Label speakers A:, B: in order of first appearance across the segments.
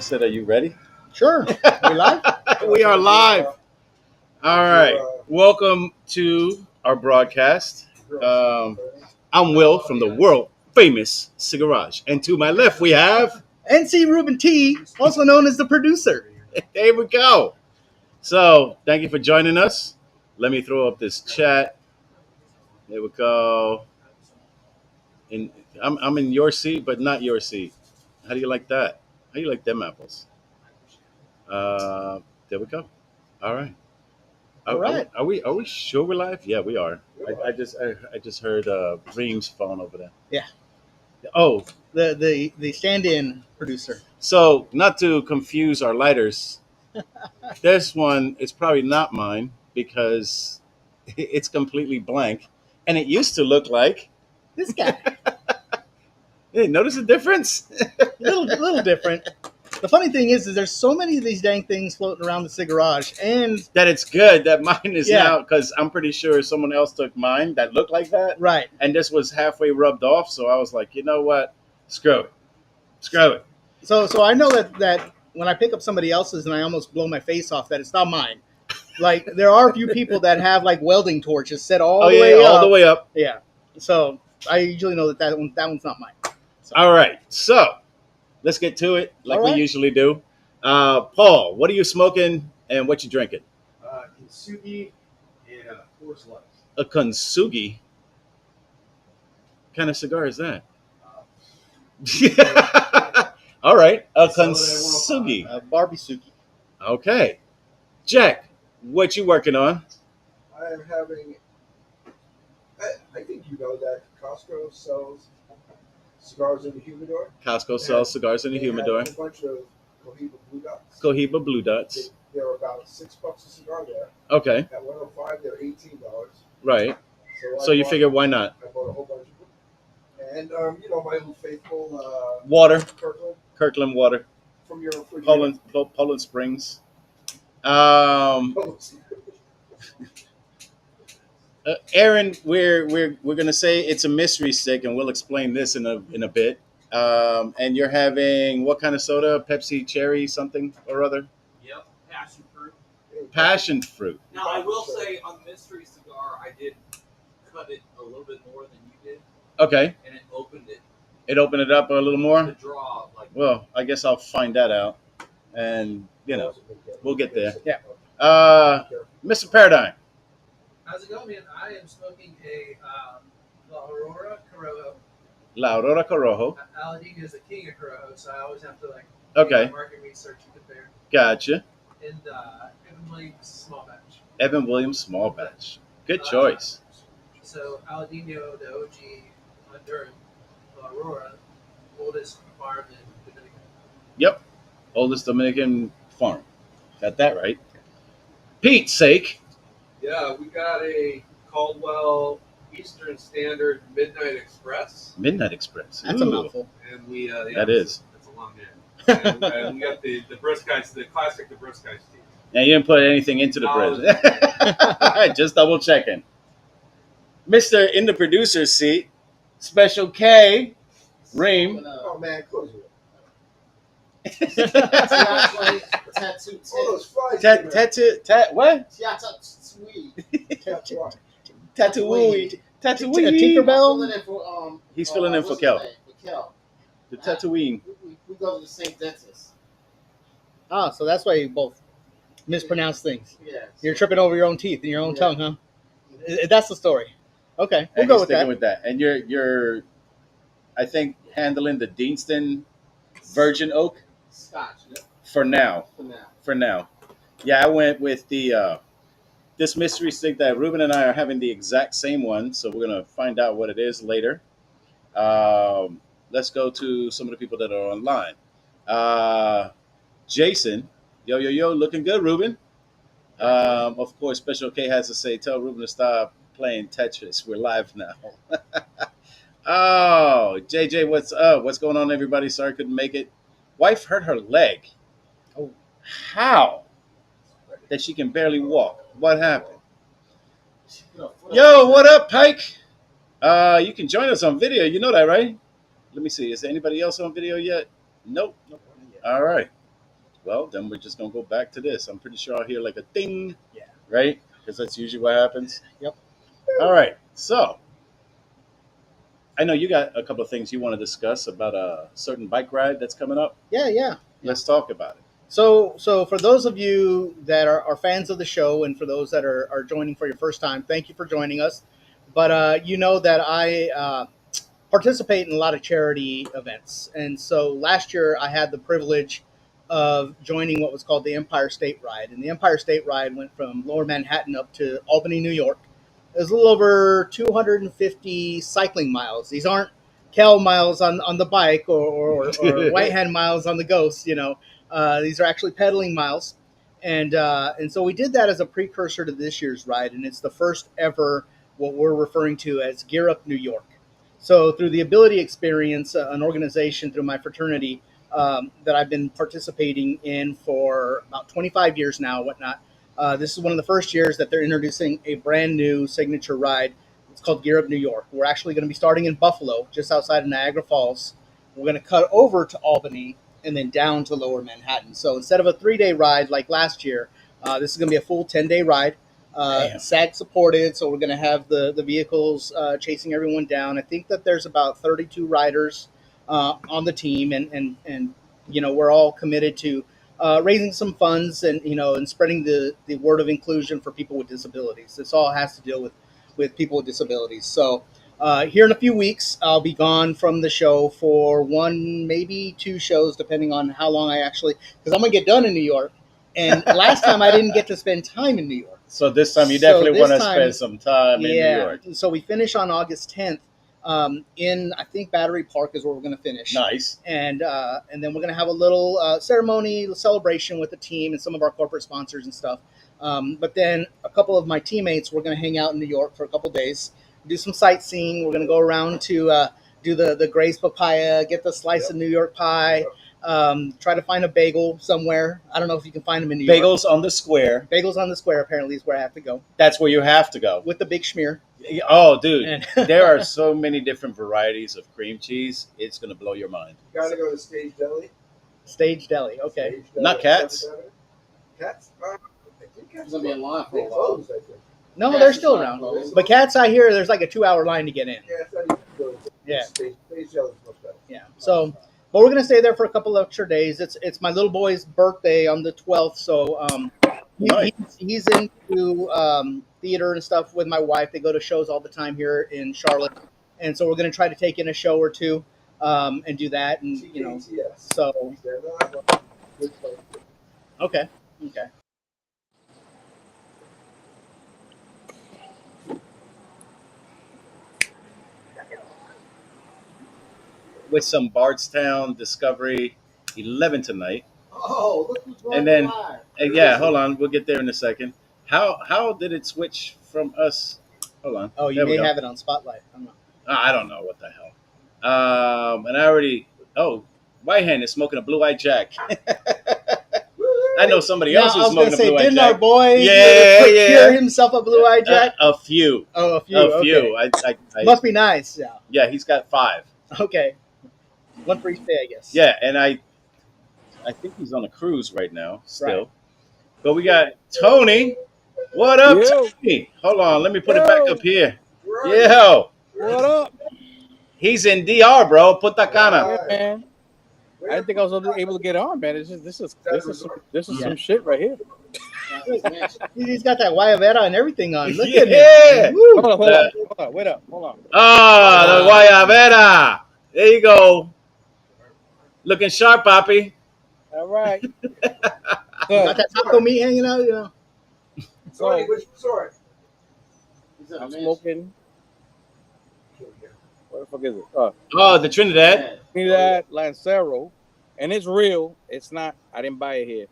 A: said, are you ready?
B: Sure. We live?
A: We are live. All right. Welcome to our broadcast. I'm Will from the world famous Cigarage. And to my left, we have.
B: NC Ruben T, also known as the producer.
A: There we go. So, thank you for joining us. Let me throw up this chat. There we go. And I'm in your seat, but not your seat. How do you like that? How do you like them apples? Uh, there we go. All right.
B: All right.
A: Are we sure we're live? Yeah, we are. I just heard Reem's phone over there.
B: Yeah.
A: Oh,
B: The stand-in producer.
A: so not to confuse our lighters, this one is probably not mine because it's completely blank, and it used to look like.
B: This guy.
A: Hey, notice the difference?
B: little different. The funny thing is there's so many of these dang things floating around the Cigarage, and
A: That it's good that mine is
B: Yeah.
A: now, because I'm pretty sure someone else took mine that looked like that,
B: right.
A: and this was halfway rubbed off. So I was like, you know what? Screw it.
B: So I know that when I pick up somebody else's and I almost blow my face off, that it's not mine. Like there are a few people that have like welding torches set all the way
A: all
B: up.
A: the way up.
B: Yeah. So I usually know that one's not mine. So.
A: All right, so let's get to it like
B: All
A: we
B: right.
A: usually do. Paul, what are you smoking and what you drinking?
C: Kintsugi and Coors Light.
A: A Konsugi. What kind of cigar is that? All right, a Konsugi.
B: Barbie Suki.
A: Okay, Jack, what you working on?
C: I am having. I think you know that Costco sells cigars in the humidor.
A: Costco sells cigars in the
C: They
A: humidor.
C: have a bunch of Cohiba Blue Dots.
A: Cohiba Blue Dots.
C: They're about $6 a cigar there.
A: Okay,
C: At 105, they're $18.
A: right.
C: I
A: So you
C: bought-
A: figure why not?
C: I bought a whole bunch of them. And my old faithful
A: Water,
C: Kirkland
A: Kirkland water,
C: from your
A: Poland Springs. Aaron, we're gonna say it's a mystery stick, and we'll explain this in a bit. And you're having what kind of soda? Pepsi Cherry something or other?
D: Yep, passion fruit.
A: Passion fruit.
D: Now I will say on the mystery cigar, I did cut it a little bit more than you did,
A: Okay,
D: and it opened it.
A: it opened it up a little
D: The
A: more.
D: draw, like
A: Well, I guess I'll find that out, and we'll get there.
B: Yeah.
A: Mr. Paradigm.
E: How's it going, man? I am smoking a La Aurora Corojo.
A: La Aurora Corojo.
E: Aladino is the king of Corojo, so I always have to
A: Okay.
E: do my market research and compare.
A: Gotcha.
E: And Evan Williams small batch.
A: Evan Williams small batch. Good choice.
E: So Aladino, the OG Honduran, La Aurora, oldest farm in Dominican.
A: Yep. Oldest Dominican farm. Got that right. Pete's sake.
F: Yeah, we got a Caldwell Eastern Standard Midnight Express,
A: Midnight Express.
B: That's a
A: Ooh,
B: mouthful.
F: and we
A: That is.
F: that's a long name. And we got the Briskites, the classic the Briskites tea.
A: Now you didn't put anything into the
F: No.
A: bread. Just double checking. Mister in the producer's seat, Special K, Reem.
C: Oh man, close it.
G: Actually, tattoo
C: All those flies.
A: What?
C: Tattoo.
A: Tattooing.
B: Tinkerbell?
A: He's filling in for Kel.
G: Kel.
A: The tattooing.
G: We go to the same dentist.
B: Ah, so that's why you both mispronounce things.
G: Yeah.
B: You're tripping over your own teeth and your own tongue, huh? That's the story. Okay, we'll
A: And
B: go
A: he's
B: with
A: sticking
B: that.
A: with that. And you're, I think, handling the Deanston Virgin Oak
G: Scotch. Yeah,
A: for now.
G: for now.
A: For now. Yeah, I went with the this mystery stick that Ruben and I are having the exact same one, so we're gonna find out what it is later. Let's go to some of the people that are online. Jason, yo, looking good, Ruben. Of course, Special K has to say, tell Ruben to stop playing Tetris. We're live now. Oh, JJ, what's up? What's going on, everybody? Sorry, couldn't make it. Wife hurt her leg. Oh, how? That she can barely walk. What happened? Yo, what up, Pike? You can join us on video. You know that, right? Let me see. Is there anybody else on video yet? Nope. All right. well, then we're just gonna go back to this. I'm pretty sure I'll hear like a ding.
B: Yeah.
A: Right? Because that's usually what happens.
B: Yep.
A: All right. So I know you got a couple of things you want to discuss about a certain bike ride that's coming up.
B: Yeah.
A: Let's talk about it.
B: So for those of you that are fans of the show, and for those that are joining for your first time, thank you for joining us. But you know that I participate in a lot of charity events, and so last year I had the privilege of joining what was called the Empire State Ride, and the Empire State Ride went from Lower Manhattan up to Albany, New York. It was a little over 250 cycling miles. These aren't Kel miles on the bike or White Hand miles on the Ghost. These are actually pedaling miles, and so we did that as a precursor to this year's ride, and it's the first ever what we're referring to as Gear Up New York. So through the Ability Experience, an organization through my fraternity that I've been participating in for about 25 years now, whatnot. This is one of the first years that they're introducing a brand new signature ride. It's called Gear Up New York. We're actually going to be starting in Buffalo, just outside of Niagara Falls. We're going to cut over to Albany and then down to Lower Manhattan. So instead of a 3-day ride like last year, this is going to be a full 10-day ride. SAG supported, so we're going to have the vehicles chasing everyone down. I think that there's about 32 riders on the team, and we're all committed to raising some funds and spreading the word of inclusion for people with disabilities. This all has to deal with people with disabilities. So here in a few weeks, I'll be gone from the show for one, maybe 2 shows, depending on how long I actually, because I'm going to get done in New York. And last time I didn't get to spend time in New York.
A: So this time you definitely want to spend some time in New York.
B: So we finish on August 10th in, I think, Battery Park is where we're going to finish.
A: Nice.
B: And then we're going to have a little ceremony, celebration with the team and some of our corporate sponsors and stuff. But then a couple of my teammates, we're going to hang out in New York for a couple days, do some sightseeing. We're going to go around to do the Gray's Papaya, get the slice of New York pie. Try to find a bagel somewhere. I don't know if you can find them in New York.
A: Bagels on the Square.
B: Bagels on the Square apparently is where I have to go.
A: That's where you have to go.
B: With the big schmear.
A: Oh, dude. There are so many different varieties of cream cheese. It's going to blow your mind.
C: You gotta go to Stage Deli.
B: Stage Deli, okay.
C: Stage Deli
A: Not Cats?
C: Cats? I think Cats
G: It's gonna be in line for
C: they
G: a while.
C: closed, I think.
B: No,
G: Cats
B: they're
G: is
B: still
G: not
B: around.
G: closed.
B: But Cats, I hear there's like a 2-hour line to get in.
C: Yeah, it's not even closed.
B: Yeah.
C: Stage Deli's much better.
B: Yeah. So, but we're gonna stay there for a couple of extra days. It's my little boy's birthday on the 12th, so he's into theater and stuff with my wife. They go to shows all the time here in Charlotte, and so we're gonna try to take in a show or two and do that, and
C: TKTS.
B: so
C: They're not one good place.
B: okay.
A: With some Bardstown Discovery 11 tonight.
G: Oh, look who's running
A: And then,
G: live.
A: yeah, hold on. We'll get there in a second. How did it switch from us? Hold on.
B: Oh, you
A: There we
B: may
A: go.
B: have it on Spotlight. I don't know.
A: I don't know what the hell. And I already. Oh, White Hand is smoking a Blue Eye Jack. I know somebody else
B: I
A: who's
B: was gonna
A: smoking a
B: say,
A: Blue Eye
B: didn't our
A: Jack.
B: boy
A: Yeah.
B: procure himself a Blue Eye Jack?
A: A few.
B: Oh, a few.
A: A few.
B: Okay.
A: I
B: Must be nice. Yeah.
A: yeah, he's got 5.
B: Okay. One for each day, I guess.
A: Yeah, and I think he's on a cruise right now still.
B: Right.
A: But we got Tony. What up,
H: Yo.
A: Tony? Hold on, let me put it back up here.
C: Where are you?
A: Yo,
H: What up?
A: he's in DR, bro. Punta Cana.
H: Yeah, man. I didn't think I was able to get on, man. It's just, this is
B: Yeah.
H: some shit right here.
B: He's got that Guayabera and everything on. Look
A: Yeah.
B: at him. Woo.
H: Hold on, wait up, hold on.
A: Ah, the Guayabera. There you go. Looking sharp, Poppy.
H: All right.
B: Got that taco meat hanging out.
C: Sorry, which resort?
G: He's at a
H: I'm
G: mansion.
H: smoking. What the fuck is it?
A: Oh, the Trinidad.
H: Trinidad Lancero, and it's real. It's not. I didn't buy it here.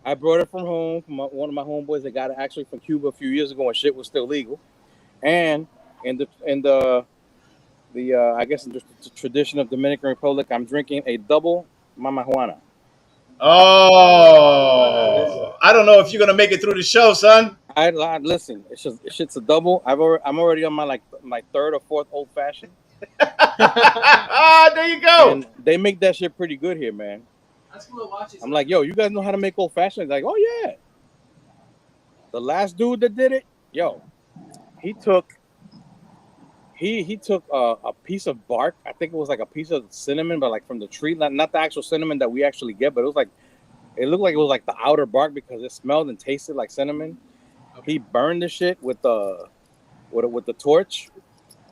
H: I brought it from home from one of my homeboys that got it actually from Cuba a few years ago when shit was still legal. And in the I guess in the tradition of Dominican Republic, I'm drinking a double Mama Juana.
A: Oh, I don't know if you're gonna make it through the show, son.
H: I listen. Shit's a double. I'm already on my third or fourth old fashioned.
A: There you go.
H: And they make that shit pretty good here, man.
E: Ask him to watch it.
H: I'm like, yo, you guys know how to make old fashioned? Like, oh yeah. The last dude that did it, yo, he took a piece of bark. I think it was like a piece of cinnamon, but like from the tree, not the actual cinnamon that we actually get, but it looked like it was like the outer bark because it smelled and tasted like cinnamon. He burned the shit with the torch,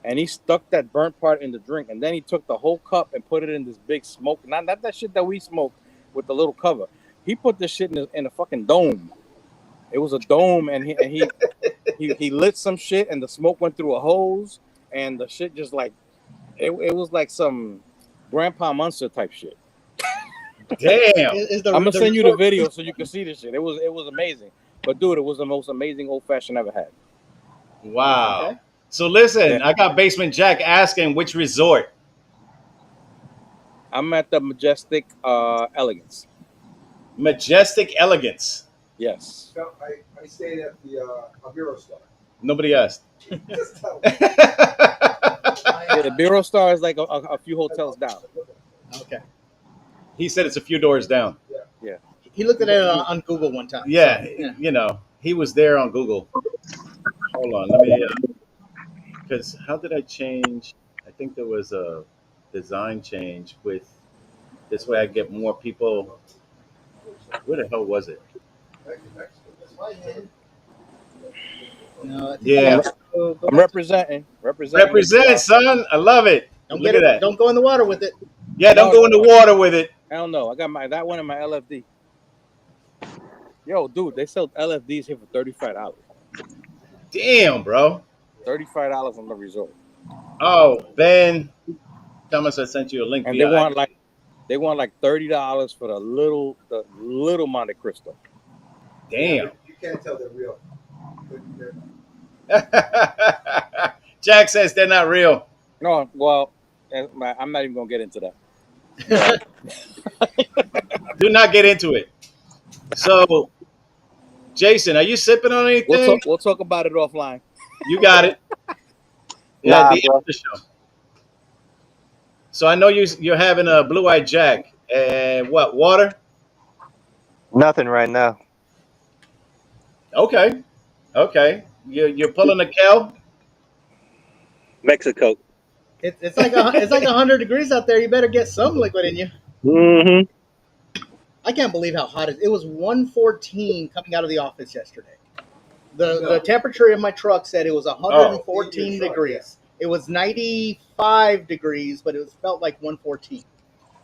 H: and he stuck that burnt part in the drink, and then he took the whole cup and put it in this big smoke. Not that shit that we smoke with the little cover. He put this shit in a fucking dome. It was a dome, and he lit some shit, and the smoke went through a hose, and the shit just like it was like some Grandpa Munster type shit.
A: Damn.
H: I'm gonna send you the video so you can see this shit. It was amazing. But dude, it was the most amazing old fashioned I've ever had.
A: Wow.
B: Okay.
A: So listen,
H: Yeah.
A: I got Basement Jack asking which resort.
H: I'm at the Majestic Elegance.
A: Majestic Elegance.
H: Yes.
C: So I stayed at the Bureau Star.
A: Nobody asked.
C: Just tell me.
H: Yeah, the Bureau Star is like a few hotels down.
B: Okay.
A: He said it's a few doors down.
B: He looked at it on Google one time.
A: Yeah,
B: So, yeah.
A: you know, he was there on Google. Hold on, let me. Because how did I change? I think there was a design change with this way I get more people. Where the hell was it?
B: No, I think
A: Yeah.
B: go
H: I'm
B: back.
H: representing.
A: Represent, son. I love it.
B: Don't
A: Look
B: get
A: at
B: it.
A: that.
B: Don't go in the water with it.
A: Yeah, don't
H: No,
A: go in the water with it.
H: Hell no. I got that one in my LFD. Yo, dude, they sell LFDs here for $35.
A: Damn, bro.
H: $35 on the resort.
A: Oh, Ben. Thomas, I sent you a link.
H: And
A: via
H: they want like $30 for the little Monte Cristo.
A: Damn.
C: You can't tell they're real.
A: Jack says they're not real.
H: No, well, I'm not even gonna get into that.
A: Do not get into it. So, Jason, are you sipping on anything?
H: We'll talk about it offline.
A: You got it. Yeah,
I: Nah,
A: the
I: bro.
A: after show. So I know you're having a Blue Eyed Jack and what water?
I: Nothing right now.
A: Okay, you're pulling a Kel.
I: Mexico.
B: It's like 100 degrees out there. You better get some liquid in you.
I: Mm-hmm.
B: I can't believe how hot it was. 114 coming out of the office yesterday. The temperature in my truck said it was 114 degrees. It was 95 degrees, but it felt like 114.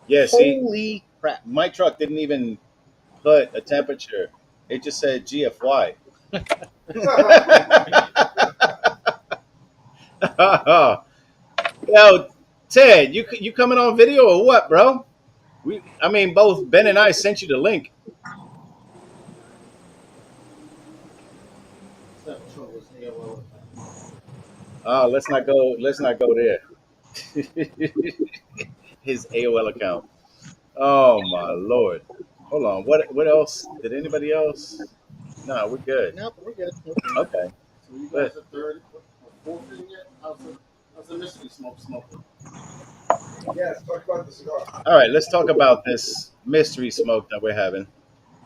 A: Yeah, see,
B: Holy crap!
A: my truck didn't even put a temperature. It just said GFY. Yo, Ted, you coming on video or what, bro? I mean, both Ben and I sent you the link. Let's not go. Let's not go there. His AOL account. Oh my lord. Hold on. What else? Did anybody else? No, we're good.
B: Nope, we're good.
A: Okay.
G: So you guys are third or fourth in yet? How's the mystery smoking?
C: Yes, talk about the cigar.
A: All right. Let's talk about this mystery smoke that we're having.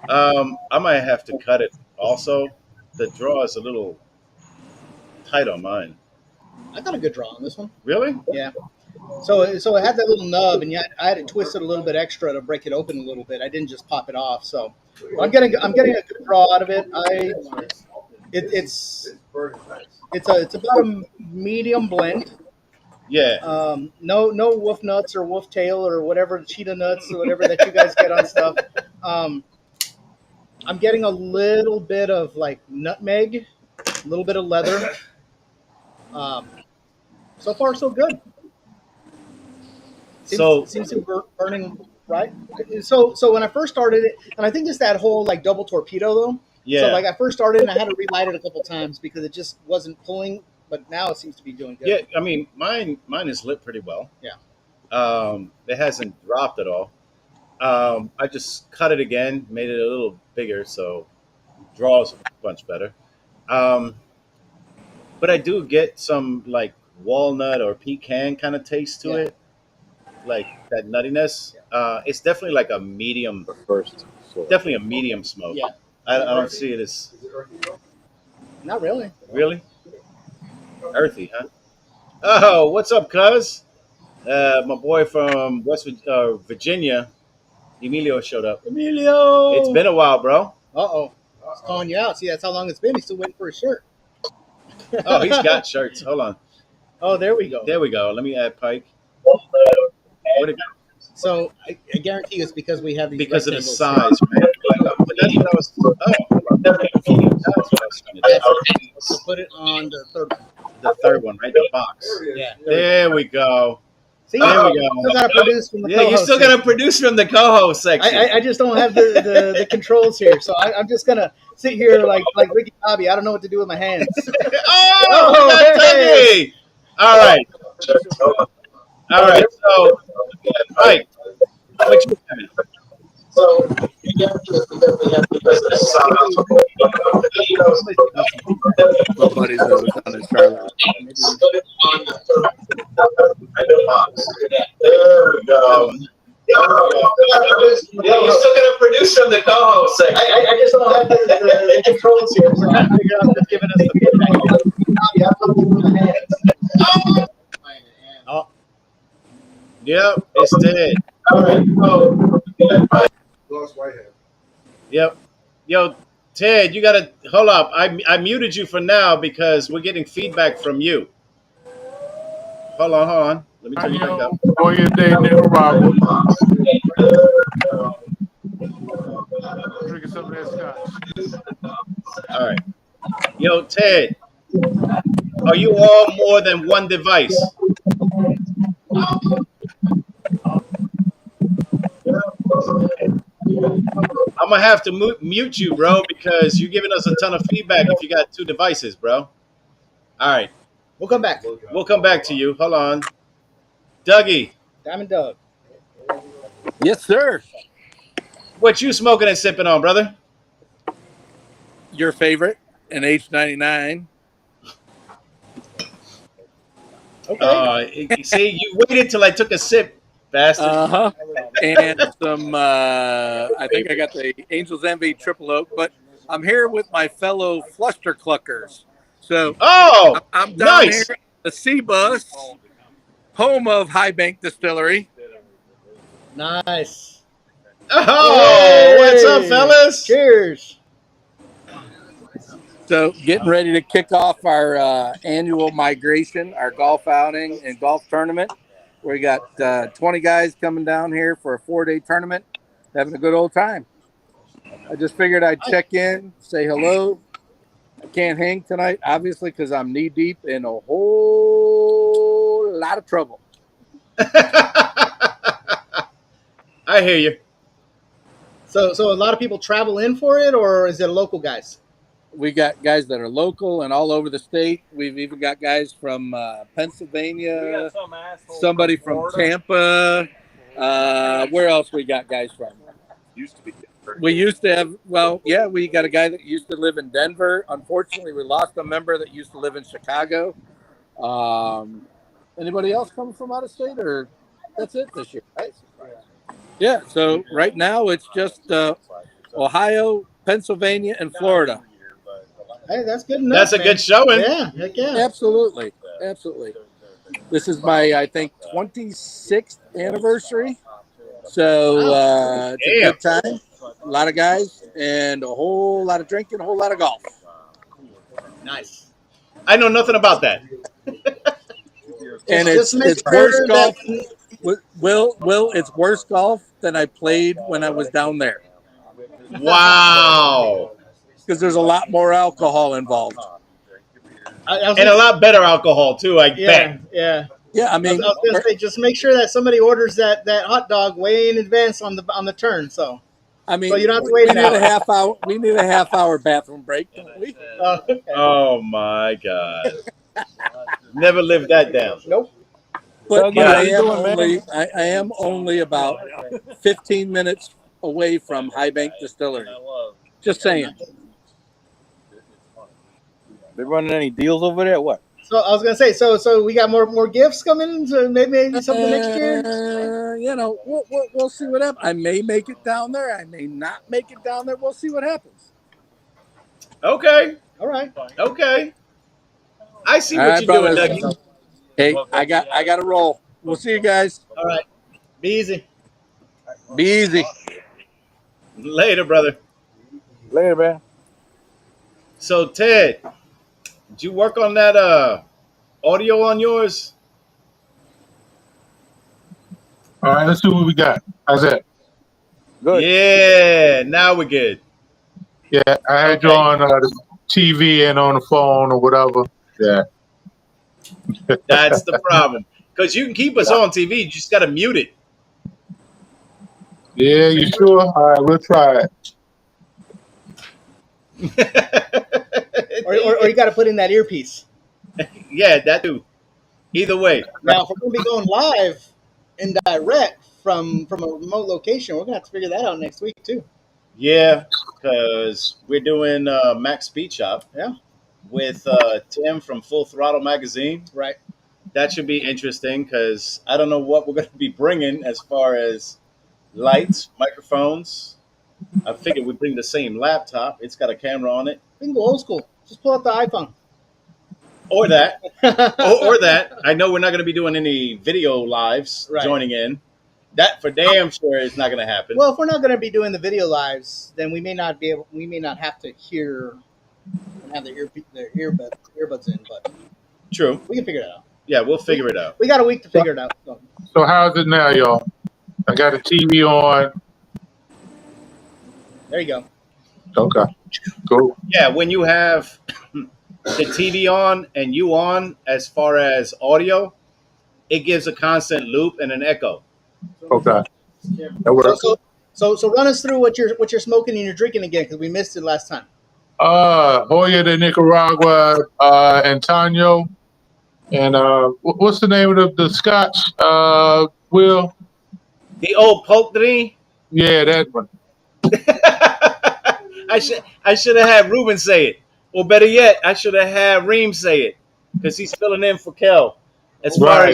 A: I might have to cut it. Also, the draw is a little tight on mine.
B: I got a good draw on this one.
A: Really?
B: Yeah. So it had that little nub, and yet I had to twist it a little bit extra to break it open a little bit. I didn't just pop it off. So I'm getting a good draw out of it. It's about a medium blend.
A: Yeah.
B: No wolf nuts or wolf tail or whatever, cheetah nuts or whatever that you guys get on stuff. I'm getting a little bit of like nutmeg, a little bit of leather. So far, so good. Seems to be burning right. So when I first started it, and I think it's that whole like double torpedo though.
A: Yeah.
B: So like I first started and I had to relight it a couple times because it just wasn't pulling. But now it seems to be doing good.
A: Yeah. I mean, mine is lit pretty well.
B: Yeah.
A: It hasn't dropped at all. I just cut it again, made it a little bigger, so draws a bunch better. But I do get some like walnut or pecan kind of taste to
B: Yeah.
A: it. like that nuttiness. It's definitely like a medium,
H: First.
A: definitely a medium smoke.
B: Yeah.
A: I don't see it as
C: Is it earthy though?
B: Not really.
A: really earthy, huh? Oh, what's up, cuz? My boy from Virginia, Emilio, showed up.
B: Emilio.
A: It's been a while, bro.
B: Uh-oh. He's calling you out. See, that's how long it's been. He's still waiting for his shirt.
A: Oh, he's got shirts. Hold on.
B: Oh, there we go.
A: There we go. Let me add Pike. Where'd it go?
B: So I guarantee you it's because we have these
A: Because of the
B: rectangles
A: size, man. But that's what I was. Oh, that's what I was trying to
B: here.
A: do.
B: So put it on the third one.
A: The third one, right? The box.
C: There he is.
B: Yeah.
A: There we go.
B: See,
A: There we
B: you still
A: go.
B: got to produce from the
A: Yeah, you
B: co-host
A: still
B: here.
A: got to produce from the co-host section.
B: I just don't have the controls here, so I'm just gonna sit here like Ricky Bobby. I don't know what to do with my hands.
A: Oh, we got
B: hey!
A: Dougie. All right. All right. So, Mike, what you having?
H: My buddy's down in Charlotte.
A: There we go. Yeah, you still got to produce from the co-host section.
B: I just don't have the controls here. So I'm trying to figure out just giving us the feedback. I don't know what to do with my hands. Oh,
A: Yep, it's dead.
C: All right. Lost Whitehead.
A: Yep. Yo, Ted, you got to hold up. I muted you for now because we're getting feedback from you. Hold on. Let me turn you back up.
G: Enjoy your day, Nick Robert. Drinking some of that scotch.
A: All right. Yo, Ted, are you all more than one device? I'm gonna have to mute you, bro, because you're giving us a ton of feedback if you got two devices, bro. All right,
B: we'll come back.
A: we'll come back to you. Hold on, Dougie,
B: Diamond Doug.
H: Yes, sir.
A: what you smoking and sipping on, brother?
H: Your favorite, an H99.
B: Okay.
A: See, you waited till I took a sip, bastard.
H: Uh-huh. And some, I think I got the Angel's Envy Triple Oak, but I'm here with my fellow Fluster Cluckers. So
A: Oh,
H: I'm down
A: nice.
H: here at the C-Bus, home of High Bank Distillery.
B: Nice.
A: Oh, what's up,
B: Hey!
A: fellas?
B: Cheers.
H: So getting ready to kick off our annual migration, our golf outing and golf tournament. We got 20 guys coming down here for a 4-day tournament, having a good old time. I just figured I'd check in, say hello. I can't hang tonight, obviously, because I'm knee deep in a whole lot of trouble.
A: I hear you.
B: So a lot of people travel in for it, or is it local guys?
H: We got guys that are local and all over the state. We've even got guys from Pennsylvania, somebody from Tampa. Where else we got guys from? We used to have, we got a guy that used to live in Denver. Unfortunately, we lost a member that used to live in Chicago. Anybody else coming from out of state, or that's it this year, right? Yeah, so right now it's just Ohio, Pennsylvania, and Florida.
B: Hey, that's good enough.
A: That's a good showing.
B: Yeah, heck yeah.
H: Absolutely. This is my, I think, 26th anniversary. So it's a good time. A lot of guys and a whole lot of drinking, a whole lot of golf.
B: Nice.
A: I know nothing about that.
H: And
B: Just make
H: it's
B: sure
H: worse golf.
B: that-
H: Will, it's worse golf than I played when I was down there.
A: Wow.
H: Because there's a lot more alcohol involved.
B: and
A: a lot better alcohol too, I bet.
B: Yeah.
H: Yeah, I mean,
B: I was gonna say, just make sure that somebody orders that hot dog way in advance on the turn. So
H: I mean,
B: so you don't have to wait
H: we
B: an
H: need
B: hour.
H: a half hour. We need a half-hour bathroom break, don't we?
B: Okay.
A: Oh my God. Never lived that down.
B: Nope.
H: But
A: Yeah.
H: I am only about 15 minutes away from High Bank Distillery. Just saying.
J: They running any deals over there? What?
B: So I was gonna say, so we got more gifts coming, so maybe something next year.
H: We'll see what happens. I may make it down there. I may not make it down there. We'll see what happens.
A: Okay.
B: All right.
A: Okay. I see
H: All
A: what
H: right,
A: you're doing,
H: brothers.
A: Dougie.
H: Hey, I got to roll. We'll see you guys.
B: All right. Be easy.
H: Be easy.
A: Later, brother.
H: Later, man.
A: So, Ted, did you work on that audio on yours?
J: All right, let's see what we got. How's that?
H: Good.
A: Yeah, now we're good.
J: Yeah, I had you
A: Okay.
J: on the TV and on the phone or whatever. Yeah.
A: That's the problem. Because you can keep us on TV, you just got to mute it.
J: Yeah, you sure? All right, we'll try it.
B: Or you got to put in that earpiece.
A: Yeah, that too. Either way.
B: Now, if we're going to be going live and direct from a remote location, we're going to have to figure that out next week too.
A: Yeah, because we're doing Max Speed Shop.
B: Yeah.
A: With Tim from Full Throttle Magazine.
B: Right.
A: That should be interesting because I don't know what we're going to be bringing as far as lights, microphones. I figured we bring the same laptop. It's got a camera on it.
B: We can go old school. Just pull out the iPhone.
A: Or that. or that. I know we're not going to be doing any video lives
B: Right.
A: joining in. That for damn sure is not going to happen.
B: Well, if we're not going to be doing the video lives, then we may not be able. We may not have to hear and have the earbuds in, but
A: True.
B: we can figure it out.
A: Yeah, we'll figure it out.
B: We got a week to figure it out.
J: So how's it now, y'all? I got a TV on.
B: There you go.
J: Okay, cool.
A: Yeah, when you have the TV on and you on as far as audio, it gives a constant loop and an echo.
J: Okay, that works.
B: So run us through what you're smoking and you're drinking again because we missed it last time.
J: Hoya de Nicaragua, Antonio, and what's the name of the Scotch? Will?
A: The old poultry.
J: Yeah, that one.
A: I should have had Ruben say it, or better yet, I should have had Reem say it because he's filling in for Kel as far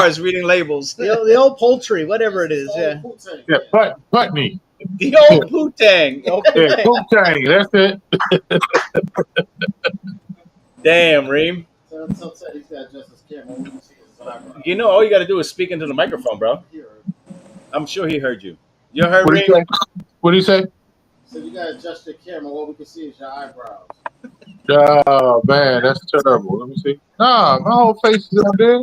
A: as reading labels.
B: The old poultry, whatever it is, yeah.
J: Yeah, Putney.
A: The old Putang.
J: Yeah, Putang. That's it.
A: Damn, Reem.
G: Tell Ted he's got just his camera. We can see his eyebrows.
A: You know, all you got to do is speak into the microphone, bro. I'm sure he heard you. You heard
J: What do
A: Reem?
J: you say? What do you say?
G: So you gotta adjust your camera. What we can see is your eyebrows.
J: Oh man, that's terrible. Let me see. Nah, my whole face is up there.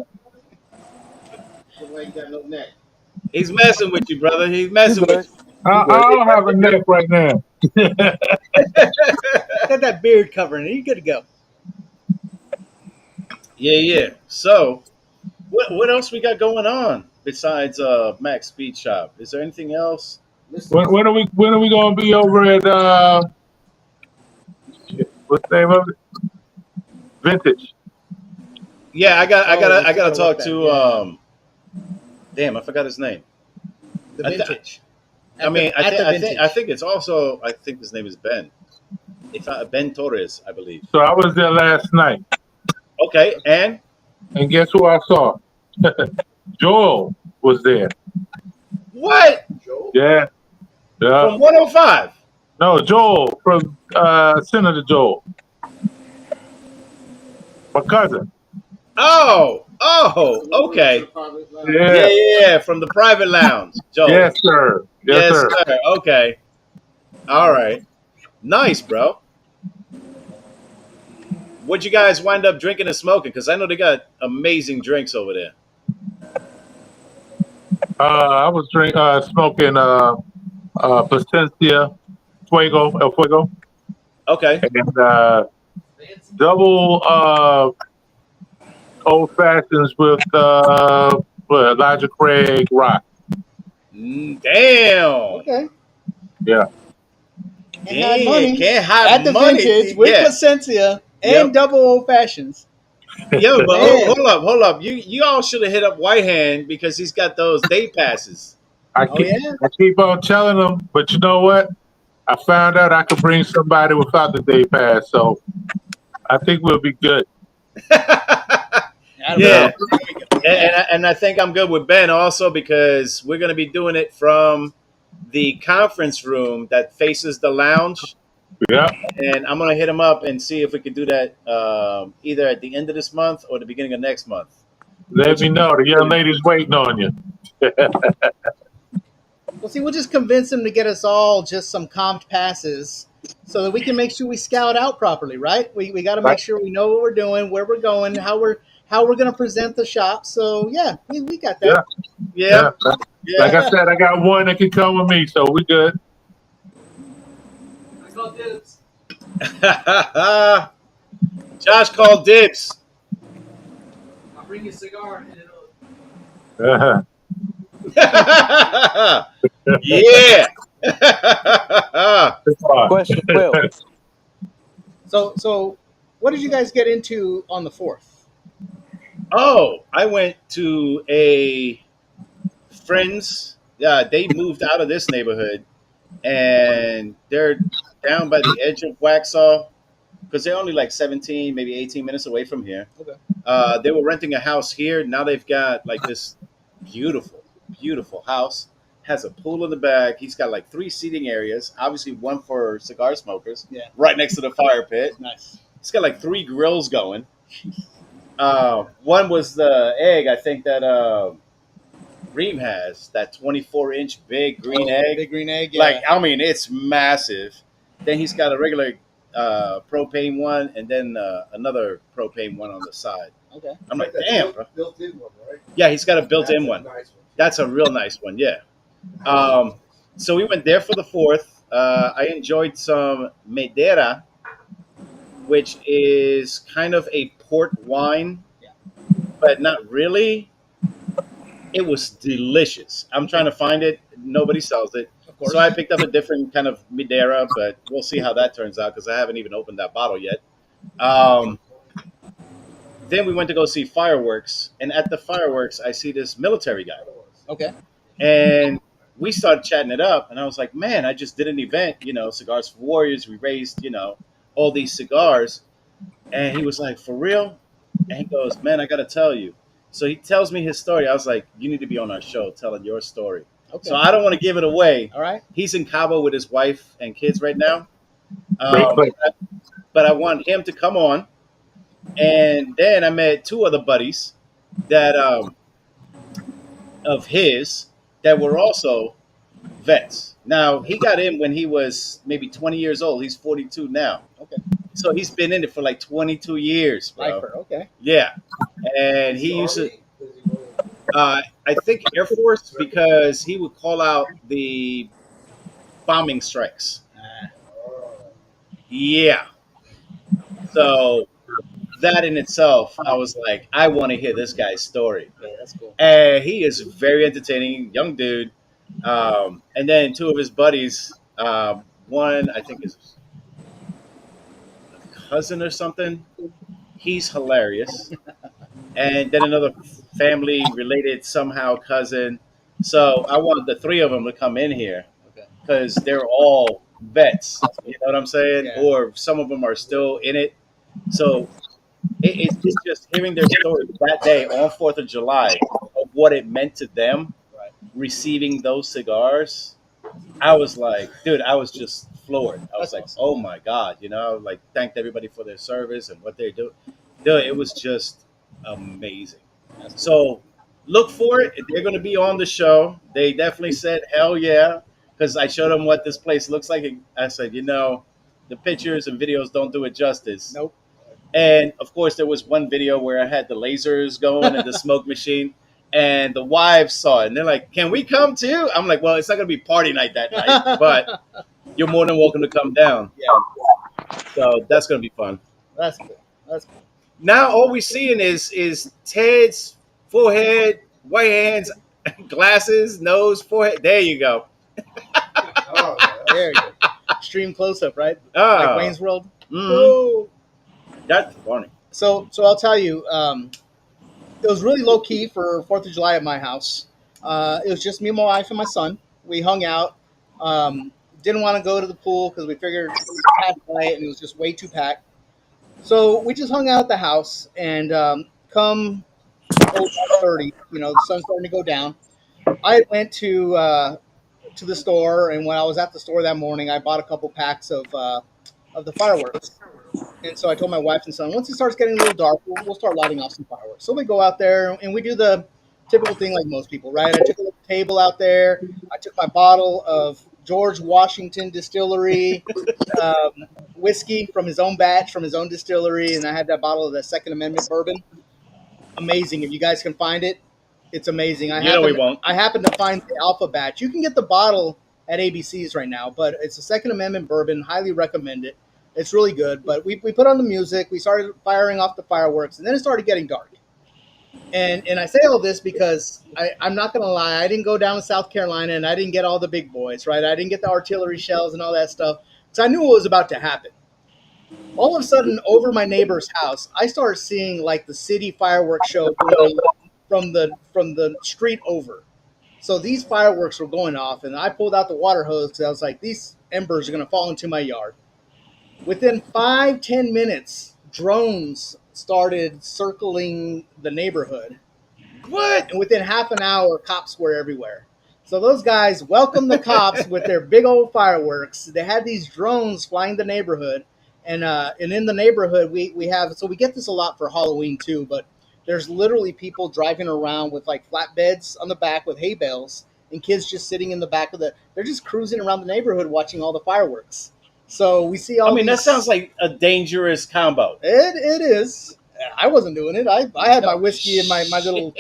G: The way you got no neck.
A: He's messing with you, brother. He's messing with you.
J: I don't have a neck right now.
B: Got that beard covering it. You good to go.
A: Yeah. So, what else we got going on besides Max Speed Shop? Is there anything else?
J: When are we gonna be over at what's the name of it? Vintage.
A: Yeah, I gotta talk
B: that,
A: to damn, I forgot his name.
B: The vintage.
A: I
B: Vintage.
A: think it's also I think his name is Ben. If Ben Torres, I believe.
J: So I was there last night,
A: Okay, and
J: guess who I saw? Joel was there.
A: what?
J: Yeah.
A: From 105.
J: No, Joel from Senator Joel. My cousin.
A: Oh, okay. Yeah, from the private lounge, Joe.
J: Yes, sir. Yes, sir.
A: Okay. All right. Nice, bro. What'd you guys wind up drinking and smoking? Because I know they got amazing drinks over there.
J: I was smoking Placencia El Fuego.
A: Okay.
J: And double old fashions with Elijah Craig Rock.
A: Damn.
B: Okay.
J: Yeah.
B: Can't hide money.
A: Can't hide
B: At the
A: money.
B: vintage with
A: Yeah.
B: Placencia and double old fashions.
A: Yo, but
B: Man.
A: hold up. You all should have hit up Whitehand because he's got those day passes.
J: I keep on telling them, but you know what? I found out I could bring somebody without the day pass, so I think we'll be good.
A: Yeah,
B: There we go. Yeah.
A: and I think I'm good with Ben also because we're going to be doing it from the conference room that faces the lounge,
J: Yeah.
A: and I'm going to hit him up and see if we could do that either at the end of this month or the beginning of next month.
J: Let
A: Which
J: me know. The young lady's waiting on you.
B: Well, see, we'll just convince him to get us all just some comped passes so that we can make sure we scout out properly, right? We got to
J: Right.
B: make sure we know what we're doing, where we're going, how we're going to present the shop. So yeah, we got
J: Yeah.
B: that.
A: yeah,
J: Yeah. Like
A: yeah.
J: I said, I got one that can come with me, so we good.
E: I call dibs.
A: Josh called dibs.
E: I'll bring you a cigar and it'll.
J: Uh-huh.
A: Yeah.
H: Question, Will.
B: So what did you guys get into on the 4th?
A: Oh, I went to a friend's. Yeah, they moved out of this neighborhood and they're down by the edge of Waxhaw because they're only like 17, maybe 18 minutes away from here.
B: Okay.
A: They were renting a house here. Now they've got like this beautiful, beautiful house. Has a pool in the back. He's got like 3 seating areas. Obviously, one for cigar smokers.
B: Yeah.
A: Right next to the fire pit.
B: Nice.
A: He's got like 3 grills going. One was the egg. I think that Reem has that 24-inch big green egg.
B: Big green egg. Yeah.
A: Like I mean, it's massive. Then he's got a regular propane one, and then another propane one on the side.
B: Okay.
A: I'm like,
C: That
A: damn, bro.
C: built-in one, right?
A: Yeah, he's got a built-in
C: That's a
A: one.
C: nice one.
A: That's a real nice one. Yeah. So we went there for the 4th. I enjoyed some Madeira, which is kind of a port wine, but not really. It was delicious. I'm trying to find it. Nobody sells it.
B: Of course.
A: So I picked up a different kind of Madeira, but we'll see how that turns out because I haven't even opened that bottle yet. Um, then we went to go see fireworks, and at the fireworks, I see this military guy,
B: Okay.
A: and we started chatting it up. And I was like, "Man, I just did an event, Cigars for Warriors. We raised, all these cigars." And he was like, "For real?" And he goes, "Man, I got to tell you." So he tells me his story. I was like, "You need to be on our show telling your story."
B: Okay.
A: So I don't want to give it away.
B: All right.
A: He's in Cabo with his wife and kids right now.
J: Great
A: Um,
J: place.
A: but I want him to come on. And then I met 2 other buddies that of his that were also vets. Now he got in when he was maybe 20 years old. He's 42 now.
B: Okay.
A: So he's been in it for like 22 years, bro.
B: Lifer. Okay.
A: Yeah. And he used to,
C: Army? Does he go-
A: I think Air Force because he would call out the bombing strikes.
C: Oh.
A: Yeah. So that in itself, I was like, I want to hear this guy's story.
B: Yeah, that's cool.
A: And he is very entertaining, young dude. And then 2 of his buddies, one I think is a cousin or something. He's hilarious. And then another family related somehow cousin. So I want the 3 of them to come in here
B: Okay.
A: because they're all vets. You know what I'm saying?
B: Yeah.
A: Or some of them are still in it. So it's just hearing their story that day on 4th of July of what it meant to them
B: Right.
A: receiving those cigars. I was like, dude, I was just floored. I was
B: That's
A: like,
B: awesome.
A: oh my God, like thanked everybody for their service and what they do. Dude, it was just amazing. So look for it. They're going to be on the show. They definitely said, hell yeah, because I showed them what this place looks like. And I said, the pictures and videos don't do it justice.
B: Nope.
A: And of course, there was one video where I had the lasers going and the smoke machine, and the wives saw it, and they're like, "Can we come too?" I'm like, "Well, it's not going to be party night that night, but you're more than welcome to come down."
B: Yeah.
A: So that's going to be fun.
B: That's cool. That's cool.
A: Now all we're seeing is Ted's forehead, white hands, glasses, nose, forehead. There you go.
C: Oh, yeah.
B: There you go. Extreme close up, right?
A: Ah,
B: Like Wayne's World.
A: mhm.
B: Whoa.
A: That's funny.
B: So I'll tell you, it was really low key for 4th of July at my house. It was just me, my wife, and my son. We hung out. Didn't want to go to the pool because we figured we passed by it and it was just way too packed. So we just hung out at the house, and come 30, the sun's starting to go down. I went to the store, and when I was at the store that morning, I bought a couple packs of the fireworks. And so I told my wife and son, once it starts getting a little dark, we'll start lighting off some fireworks. So we go out there and we do the typical thing like most people, right? I took a little table out there. I took my bottle of George Washington Distillery um, whiskey from his own batch, from his own distillery, and I had that bottle of the Second Amendment bourbon. Amazing. If you guys can find it, it's amazing.
A: You know we won't.
B: I happen to find the Alpha batch. You can get the bottle at ABC's right now, but it's a Second Amendment bourbon. Highly recommend it. It's really good. But we put on the music. We started firing off the fireworks, and then it started getting dark. And I say all this because I'm not going to lie. I didn't go down to South Carolina, and I didn't get all the big boys, right? I didn't get the artillery shells and all that stuff because I knew what was about to happen. All of a sudden, over my neighbor's house, I started seeing like the city fireworks show going on from the street over. So these fireworks were going off, and I pulled out the water hose because I was like, these embers are going to fall into my yard. Within 5-10 minutes, drones started circling the neighborhood.
A: What?
B: And within half an hour, cops were everywhere. So those guys welcomed the cops with their big old fireworks. They had these drones flying the neighborhood. And in the neighborhood, we have, so we get this a lot for Halloween too, but there's literally people driving around with like flatbeds on the back with hay bales and kids just sitting in the back of they're just cruising around the neighborhood watching all the fireworks. So we see all
A: I mean, that
B: these,
A: sounds like a dangerous combo.
B: it is. I wasn't doing it. I had my whiskey and my little,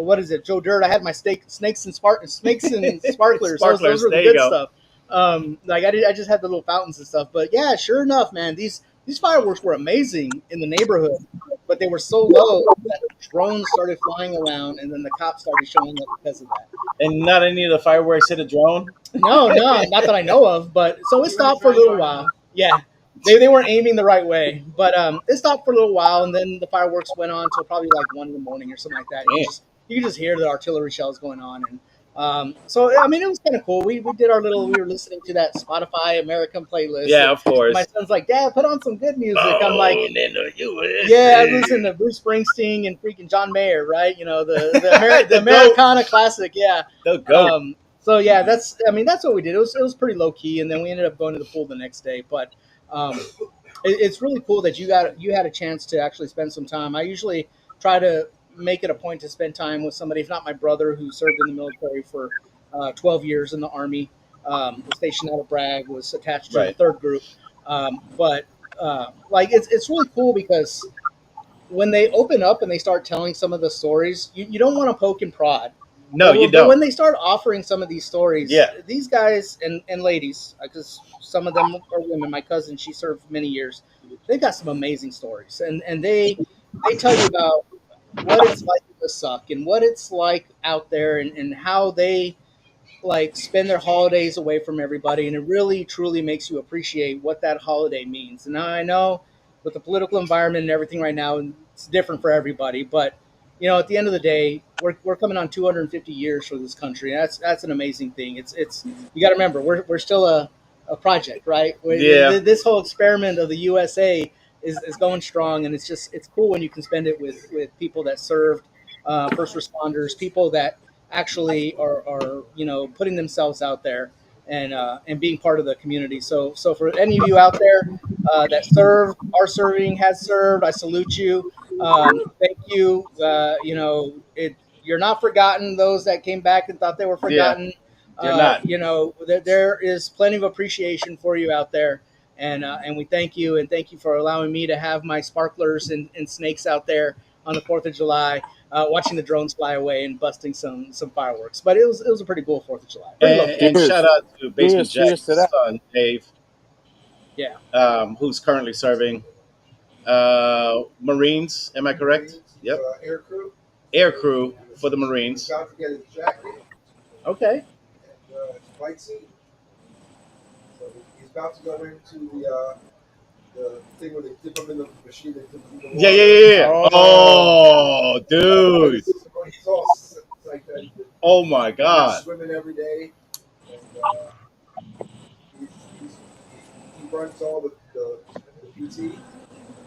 B: what is it, Joe Dirt. I had my snakes and sparklers. Those were the
A: There you
B: good
A: go.
B: stuff. I just had the little fountains and stuff. But yeah, sure enough, man, these fireworks were amazing in the neighborhood, but they were so low that drones started flying around, and then the cops started showing up because of that.
A: And not any of the fireworks hit a drone.
B: No, not that I know of. But so it stopped for a little while. Yeah, they weren't aiming the right way, but it stopped for a little while, and then the fireworks went on till probably like 1 in the morning or something like that. You could just hear the artillery shells going on, and so I mean it was kind of cool. We did our little. We were listening to that Spotify American playlist.
A: Yeah, of course.
B: My son's like, "Dad, put on some good music." I'm like,
A: in the USA.
B: "Yeah, I listen to Bruce Springsteen and freaking John Mayer, right? The Americana classic, yeah."
A: The goat.
B: So yeah, that's what we did. It was pretty low key, and then we ended up going to the pool the next day. But it's really cool that you had a chance to actually spend some time. I usually try to make it a point to spend time with somebody, if not my brother, who served in the military for 12 years in the Army, was stationed out of Bragg, was attached to the
A: Right.
B: 3rd Group. But like it's really cool because when they open up and they start telling some of the stories, you don't want to poke and prod.
A: No, you
B: But
A: don't.
B: when they start offering some of these stories,
A: Yeah.
B: these guys and ladies, because some of them are women. My cousin, she served many years. They got some amazing stories, and they tell you about what it's like to suck and what it's like out there, and how they like spend their holidays away from everybody, and it really truly makes you appreciate what that holiday means. And now I know with the political environment and everything right now, it's different for everybody, but at the end of the day, we're coming on 250 years for this country. And that's an amazing thing. It's you got to remember we're still a project, right?
A: Yeah.
B: This whole experiment of the USA is going strong, and it's cool when you can spend it with people that served, first responders, people that actually are putting themselves out there and being part of the community. So for any of you out there that served, are serving, has served, I salute you. Thank you. You're not forgotten. Those that came back and thought they were forgotten,
A: You're not.
B: there is plenty of appreciation for you out there, and we thank you, and thank you for allowing me to have my sparklers and snakes out there on the 4th of July, watching the drones fly away and busting some fireworks. But it was a pretty cool 4th of July. Pretty low key.
A: And shout out to Basement
H: Cheers
A: Jack's
H: to that.
A: son, Dave,
B: Yeah.
A: who's currently serving Marines. Am I correct? Yep.
C: Air crew.
A: Air crew for the
C: He's
A: Marines.
C: about to get his jacket
B: Okay.
C: and his flight suit. So he's about to go into the thing where they dip him in the machine. They dip him in the water.
A: Yeah. Oh, dude.
C: He's all like that.
A: Oh my God.
C: He's swimming every day, and he runs all the PT.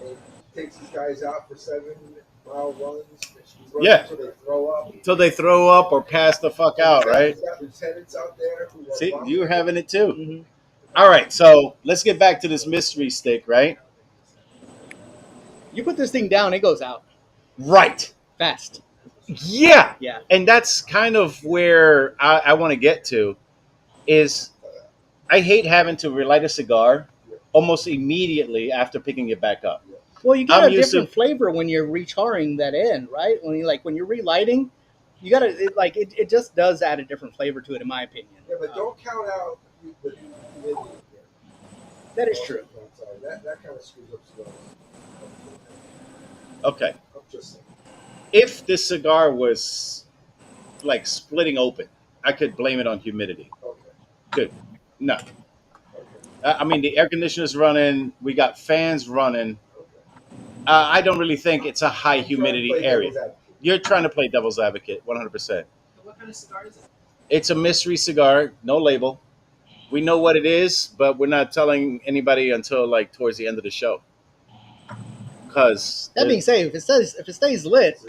C: and takes these guys out for 7-mile runs. And she runs
A: Yeah.
C: until they throw up.
A: Till they throw up or pass the fuck out, right?
C: He's got lieutenants out there who are
A: See,
C: vomiting.
A: you're having it too.
B: Mm-hmm.
A: All right, so let's get back to this mystery stick, right?
B: You put this thing down, it goes out
A: Right.
B: fast.
A: Yeah.
B: Yeah.
A: And that's kind of where I want to get to is I hate having to relight a cigar almost immediately after picking it back up.
B: Well, you get
A: I'm
B: a
A: used
B: different
A: to-
B: flavor when you're recharring that end, right? When you're relighting, you gotta it just does add a different flavor to it, in my opinion.
C: Yeah, but don't count out the humidity.
B: That is true.
C: That kind of screws up cigars.
A: Okay.
C: I'm just saying.
A: If this cigar was like splitting open, I could blame it on humidity.
C: Okay.
A: Good. No.
C: Okay.
A: I mean, the air conditioner's running. We got fans running.
C: Okay.
A: I don't really think it's a high
C: I'm trying to
A: humidity
C: play
A: area.
C: devil's advocate.
A: You're trying to play devil's advocate, 100%.
E: What kind of cigar is it?
A: It's a mystery cigar, no label. We know what it is, but we're not telling anybody until like towards the end of the show. Because
B: That being said, if it stays lit,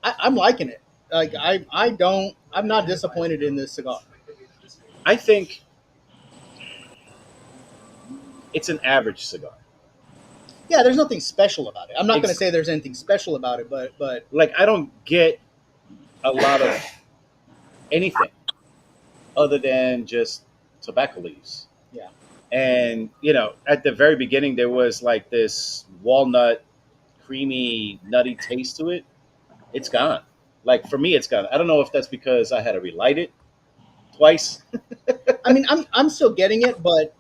B: I'm liking it. Like I'm not disappointed in this cigar.
A: I think it's an average cigar.
B: Yeah, there's nothing special about it. I'm not going to
A: Ex-
B: say there's anything special about it, but
A: Like I don't get a lot of anything other than just tobacco leaves.
B: Yeah.
A: And at the very beginning there was like this walnut, creamy, nutty taste to it. It's gone. Like for me, it's gone. I don't know if that's because I had to relight it twice.
B: I mean, I'm still getting it, but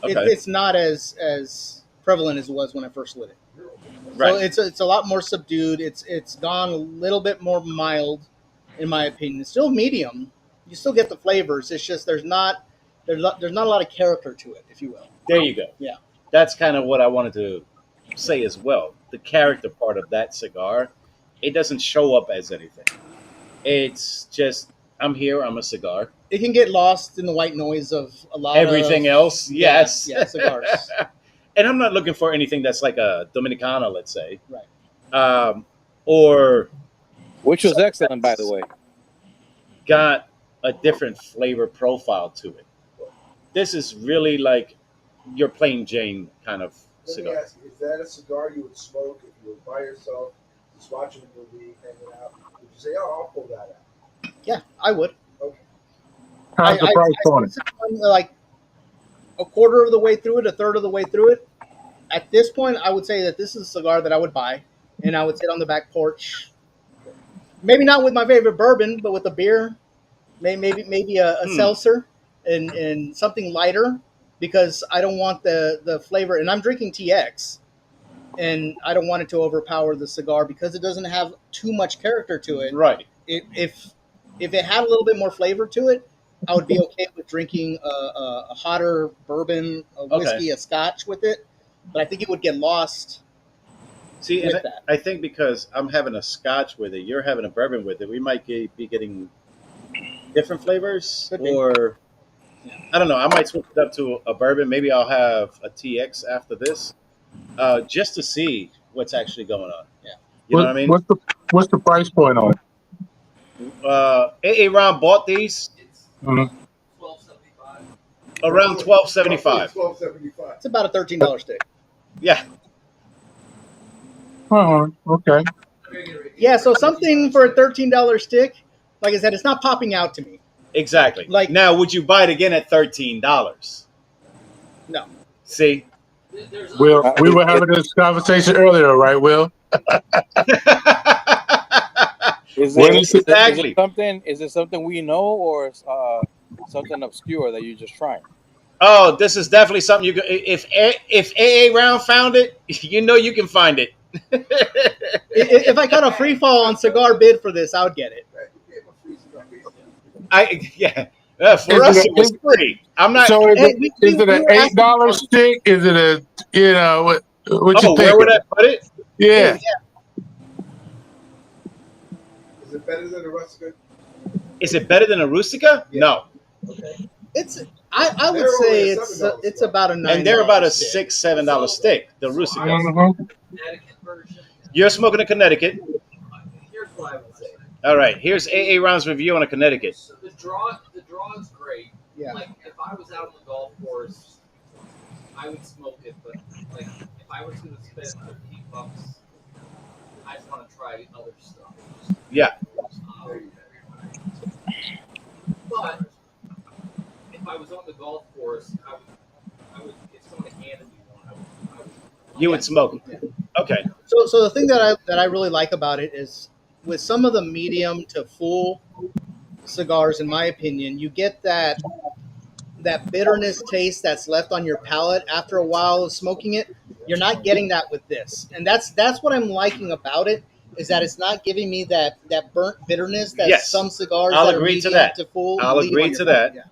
A: Okay.
B: it's not as prevalent as it was when I first lit it.
A: Right.
B: So it's a lot more subdued. It's gone a little bit more mild, in my opinion. It's still medium. You still get the flavors. It's just there's not a lot of character to it, if you will.
A: There you go.
B: Yeah.
A: That's kind of what I wanted to say as well. The character part of that cigar, it doesn't show up as anything. It's just I'm here. I'm a cigar.
B: It can get lost in the white noise of a lot
A: Everything
B: of
A: else, yes.
B: yeah, cigars.
A: And I'm not looking for anything that's like a Dominicana, let's say.
B: Right.
A: Or
H: Which was excellent, by the way.
A: got a different flavor profile to it. This is really like your plain Jane kind of
C: Let me
A: cigar.
C: ask you, is that a cigar you would smoke if you were by yourself, just watching a movie, hanging out? Would you say, "Oh, I'll pull that out"?
B: Yeah, I would.
C: Okay.
J: How's the price on it?
B: I'm like a quarter of the way through it, a third of the way through it. At this point, I would say that this is a cigar that I would buy, and I would sit on the back porch. Maybe not with my favorite bourbon, but with a beer, maybe a seltzer and something lighter, because I don't want the flavor. And I'm drinking TX, and I don't want it to overpower the cigar because it doesn't have too much character to it.
A: Right.
B: If it had a little bit more flavor to it, I would be okay with drinking a hotter bourbon, a whiskey, a scotch with it. But I think it would get lost.
A: See,
B: with
A: and
B: that.
A: I think because I'm having a scotch with it, you're having a bourbon with it, we might be getting different flavors.
B: Could be.
A: Or, I don't know, I might switch it up to a bourbon. Maybe I'll have a TX after this just to see what's actually going on.
B: Yeah.
A: You know what I mean?
J: What's the price point on it?
A: AA Ron bought these
J: Mhm.
E: $12.75.
A: around $12.75.
C: $12.75.
B: It's about a $13 stick.
A: Yeah.
J: Oh, okay.
B: Yeah, so something for a $13 stick, like I said, it's not popping out to me.
A: Exactly.
B: Like-
A: now, would you buy it again at $13?
B: No.
A: See?
J: Will, we were having this conversation earlier, right, Will?
H: Is
J: What
H: it,
J: is it?
A: Exactly.
H: is it something we know, or something obscure that you're just trying?
A: Oh, this is definitely something you. If AA Round found it, you know you can find it.
B: If I got a free fall on cigar bid for this, I would get it.
A: For us it was free. I'm not.
J: So is
B: Hey,
J: it an $8 stick? Is it a what you
A: Where would I
J: think?
A: put it?
J: Yeah.
C: Is it better than a Rustica?
A: Is it better than a Rustica?
C: Yeah.
A: No.
C: Okay.
B: It's I would
C: They're only
B: say
C: a $7
B: it's
C: stick.
B: about a $9.
A: And they're about a
B: stick.
A: $6-7 stick. The Rusticas.
J: Mhm.
D: Connecticut version.
A: You're smoking a Connecticut.
D: Here's what I would say.
A: All right. Here's A Ron's review on a Connecticut.
D: So the draw is great.
B: Yeah.
D: Like if I was out on the golf course, I would smoke it. But like if I was going to spend $15, I just want to try other stuff.
A: Yeah.
D: But if I was on the golf course, I would if someone handed me one, I would
A: You would smoke it. Okay.
B: So the thing that I really like about it is with some of the medium to full cigars, in my opinion, you get that bitterness taste that's left on your palate after a while of smoking it. You're not getting that with this, and that's what I'm liking about it is that it's not giving me that burnt bitterness that
A: Yes.
B: some cigars
A: I'll
B: that
A: agree
B: are
A: to
B: medium
A: that.
B: to full.
A: I'll
B: leave
A: agree
B: on your
A: to
B: palate.
A: that.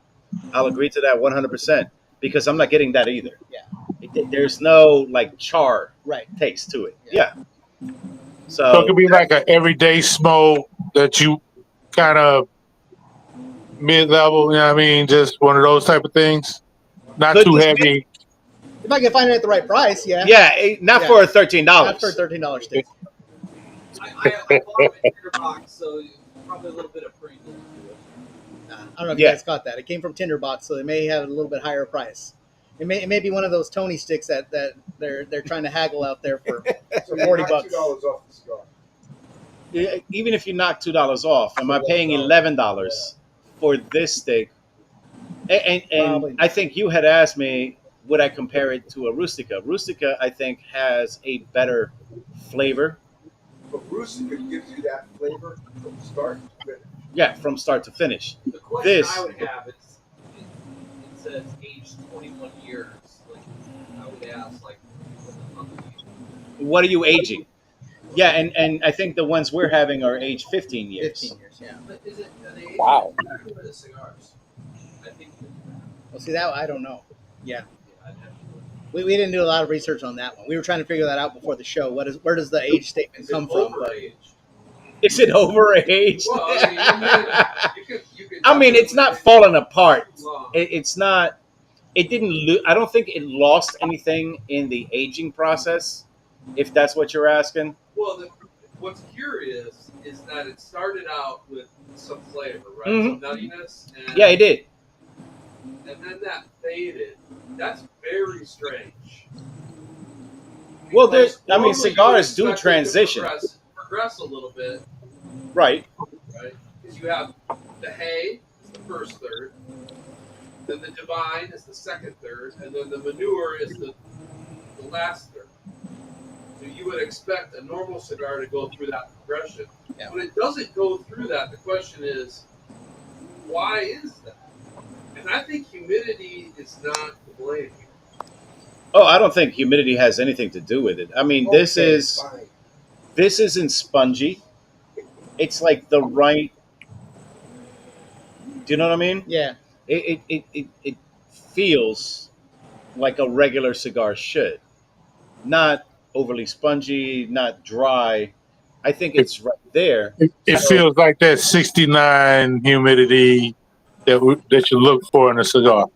A: I'll agree to that 100% because I'm not getting that either.
B: Yeah.
A: There's no like char
B: Right.
A: taste to it.
B: Yeah.
A: Yeah.
J: So it
A: So
J: could be like an everyday smoke that you kind of mid-level. You know what I mean? Just one of those type of things. Not
A: could
J: too
A: be
J: heavy.
B: If I can find it at the right price, yeah.
A: yeah, not
B: Yeah.
A: for $13.
B: Not for a $13 stick.
D: I bought them in Tinderbox, so probably a little bit of premium to it.
B: I don't know if
A: Yeah.
B: you guys caught that. It came from Tinderbox, so they may have a little bit higher price. It may be one of those Tony sticks that they're trying to haggle out there for
C: So
B: $40
C: you knock $2 off the cigar.
A: Even if you knock $2 off, am I paying $11 for this steak? And
B: Probably not.
A: I think you had asked me, would I compare it to a Rustica? Rustica, I think, has a better flavor.
C: But Rustica gives you that flavor from start to finish.
A: Yeah, from start to finish.
D: The question
A: This-
D: I would have is, it says age 21 years. Like, I would ask, like, what the fuck are you?
A: What are you aging? Yeah, and I think the ones we're having are age 15 years.
B: 15 years, yeah.
E: But is it are they
H: Wow.
E: for the cigars?
D: I think
B: Well, see, that I don't know.
D: yeah, I'd have to look.
B: We didn't do a lot of research on that one. We were trying to figure that out before the show. Where does the age statement
D: Is it
B: come from? But
D: overage?
A: Is it overaged?
F: Well, I mean, you could
A: I mean, it's not falling apart.
F: Well,
A: It's not. It didn't. I don't think it lost anything in the aging process. If that's what you're asking.
F: well, what's curious is that it started out with some flavor, right?
A: Mhm.
F: Some nuttiness. And,
A: Yeah, it did.
F: And then that faded. That's very strange.
A: Well, there's.
F: Because
A: I mean,
F: normally you
A: cigars do
F: expect it to
A: transition,
F: progress a little bit,
A: right?
F: right? Because you have the hay is the first third, then the divine is the second third, and then the manure is the last third. So you would expect a normal cigar to go through that progression.
B: Yeah.
F: When it doesn't go through that, the question is, why is that? And I think humidity is not to blame here.
A: Oh, I don't think humidity has anything to do with it. I mean, this
C: Okay,
A: is
C: fine.
A: this isn't spongy. It's like the right. Do you know what I mean?
B: yeah,
A: It feels like a regular cigar should, not overly spongy, not dry. I think it's right there.
J: It
A: So-
J: feels like that 69 humidity that you look for in a cigar.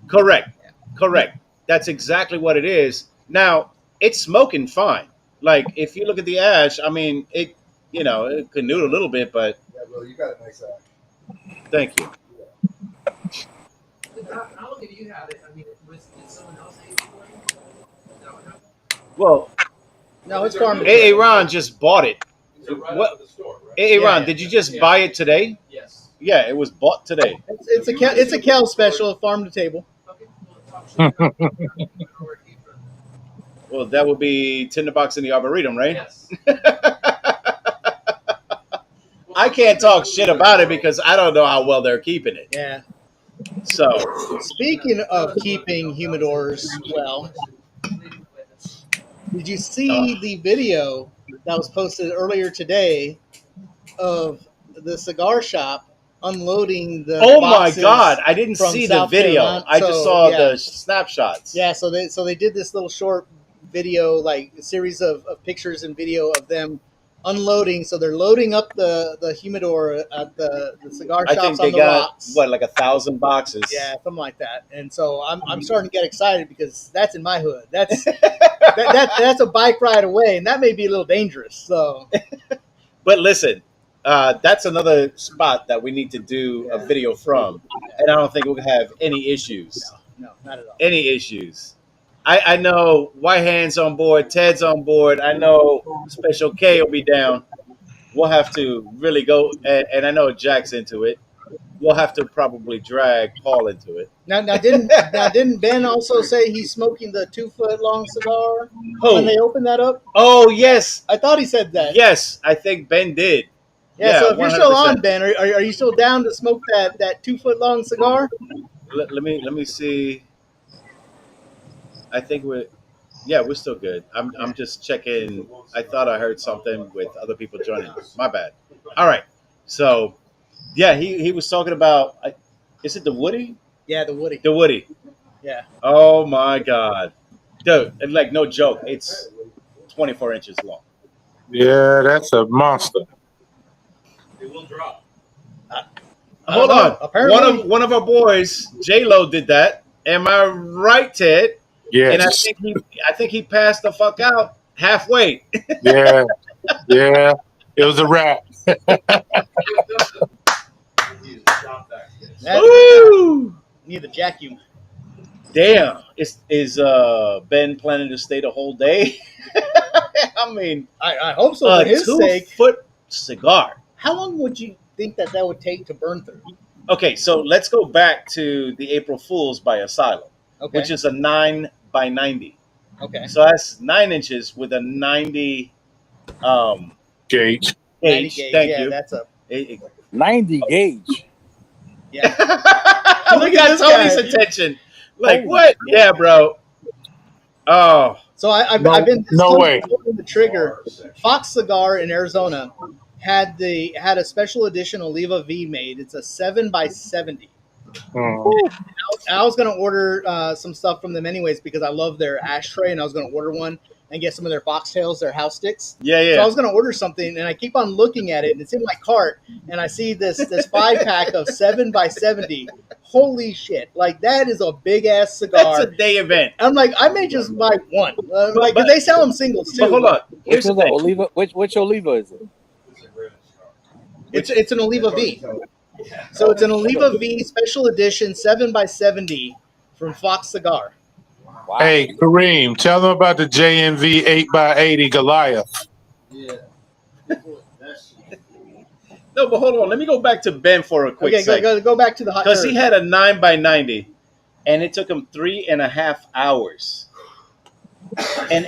A: Correct. Correct. That's exactly what it is. Now, it's smoking fine. Like, if you look at the ash, I mean, it canoed a little bit, but
C: Yeah, well, you got a nice ash.
A: thank you.
E: How long have you had it? I mean, did someone else age it for you? Is that what happened?
A: Well,
B: no, it's farm to
A: A.
B: table.
A: Ron just bought it.
F: These are right
A: What-
F: out of the store, right?
A: A.
B: Yeah,
A: Ron,
B: yeah.
A: did you just
D: Yeah.
A: buy it today?
D: Yes.
A: Yeah, it was bought today.
B: It's a Cal special, farm to table.
E: Okay, well, talk shit. I don't know where it came from.
A: Well, that would be Tinderbox in the Arboretum, right?
D: Yes.
A: I can't talk shit about it because I don't know how well they're keeping it.
B: Yeah.
A: So,
B: Speaking of keeping humidors well, did you see the video that was posted earlier today of the cigar shop unloading the
A: oh my
B: boxes?
A: God, I didn't
B: from
A: see the
B: South
A: video.
B: Carolina.
A: I just
B: So,
A: saw
B: yeah.
A: the snapshots.
B: Yeah, so they did this little short video, like a series of pictures and video of them unloading. So they're loading up the humidor at the cigar
A: I
B: shops
A: think
B: on
A: they
B: the
A: got
B: rocks.
A: what, like 1,000 boxes.
B: Yeah, something like that. And so I'm starting to get excited because that's in my hood. That's a bike ride away, and that may be a little dangerous. So
A: But listen, that's another spot that we need to do a video from, and I don't think we'll have any issues.
B: no, not at all.
A: Any issues. I know White Hand's on board, Ted's on board. I know Special K will be down. We'll have to really go, and I know Jack's into it. We'll have to probably drag Paul into it.
B: Now didn't Ben also say he's smoking the 2-foot long cigar when they opened that up?
A: Oh yes,
B: I thought he said that.
A: yes. I think Ben did.
B: Yeah. So if you're still
A: 100%.
B: on, Ben, are you still down to smoke that 2-foot long cigar?
A: Let me see. I think we're still good. I'm just checking. I thought I heard something with other people joining. My bad. All right. So yeah, he was talking about. Is it the Woody?
B: Yeah, the Woody.
A: The Woody.
B: Yeah.
A: Oh my God, dude! And like no joke, it's 24 inches long.
J: Yeah, that's a monster.
F: It will drop.
A: Hold on.
B: Apparently,
A: One of our boys, J-Lo, did that. Am I right, Ted? And I
J: Yes.
A: think he passed the fuck out halfway.
J: Yeah. Yeah. It was a wrap.
A: Woo!
B: need the vacuum.
A: Damn. Is Ben planning to stay the whole day? I mean,
B: I hope so
A: a
B: for his sake.
A: 2-foot cigar.
B: How long would you think that would take to burn through?
A: Okay, so let's go back to the April Fools by Asylum,
B: Okay.
A: which is a 9 by 90.
B: Okay.
A: So that's 9 inches with a 90
J: Gauge.
B: 90
A: gauge.
B: gauge,
A: Thank
B: yeah,
A: you.
B: that's a
H: 90 gauge.
B: yeah.
A: We
B: Look at
A: got
B: this
A: Tony's
B: guy.
A: attention. Like
H: Holy
A: what? Yeah, bro. Oh,
B: So I've been this
J: No
B: close
J: way.
B: to pulling the trigger. Fox Cigar in Arizona had a special edition Oliva V made. It's a 7 by 70. I was going to order some stuff from them anyways because I love their ashtray, and I was going to order one and get some of their foxtails, their house sticks.
A: yeah,
B: So I
A: yeah.
B: was going to order something, and I keep on looking at it, and it's in my cart, and I see this 5-pack of 7 by 70. Holy shit! Like that is a big ass cigar.
A: That's a day event.
B: I'm like, I may just buy one. Like, 'cause they sell them singles too.
A: But hold on. Here's
H: Which
A: the thing.
H: Oliva? Which Oliva is it?
B: It's an Oliva V. So it's an Oliva V special edition 7 by 70 from Fox Cigar.
H: Wow.
J: Hey, Kareem, tell them about the JNV 8x80 Goliath.
G: Yeah.
A: No, but hold on. Let me go back to Ben for a quick
B: Okay,
A: second.
B: go back to the hot.
A: Because he had a 9 by 90, and it took him 3.5 hours. And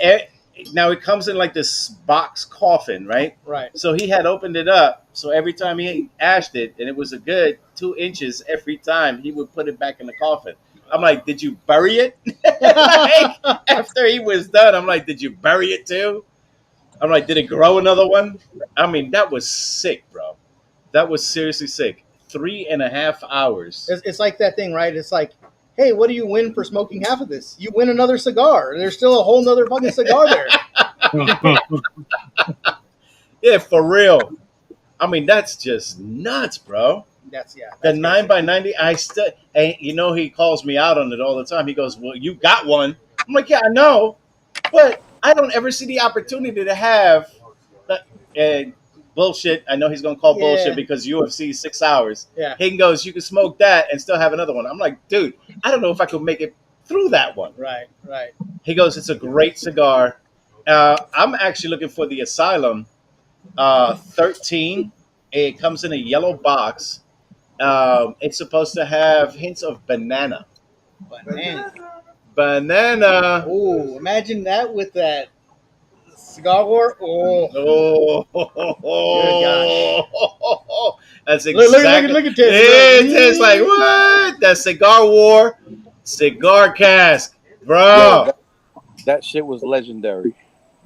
A: now it comes in like this box coffin, right?
B: right.
A: So he had opened it up. So every time he ashed it, and it was a good 2 inches every time, he would put it back in the coffin. I'm like, did you bury it? Like, after he was done, I'm like, did you bury it too? I'm like, did it grow another one? I mean, that was sick, bro. That was seriously sick. 3.5 hours.
B: It's like that thing, right? It's like, hey, what do you win for smoking half of this? You win another cigar. There's still a whole nother fucking cigar there.
A: Yeah, for real. I mean, that's just nuts, bro.
B: That's
A: The 9 by 90, I still, and you know, he calls me out on it all the time. He goes, well, you got one. I'm like, yeah, I know, but I don't ever see the opportunity to have bullshit. I know he's going to call
B: Yeah.
A: bullshit because UFC 6 hours.
B: Yeah.
A: He goes, you can smoke that and still have another one. I'm like, dude, I don't know if I could make it through that one.
B: Right.
A: He goes, it's a great cigar. I'm actually looking for the Asylum 13. It comes in a yellow box. It's supposed to have hints of banana. Banana.
B: Oh, imagine that with that cigar war. Oh,
A: Oh, that's
B: look
A: exactly.
B: at Ted.
A: Yeah, Ted's like, what? That cigar war, cigar cask, bro.
H: Yo, that shit was legendary.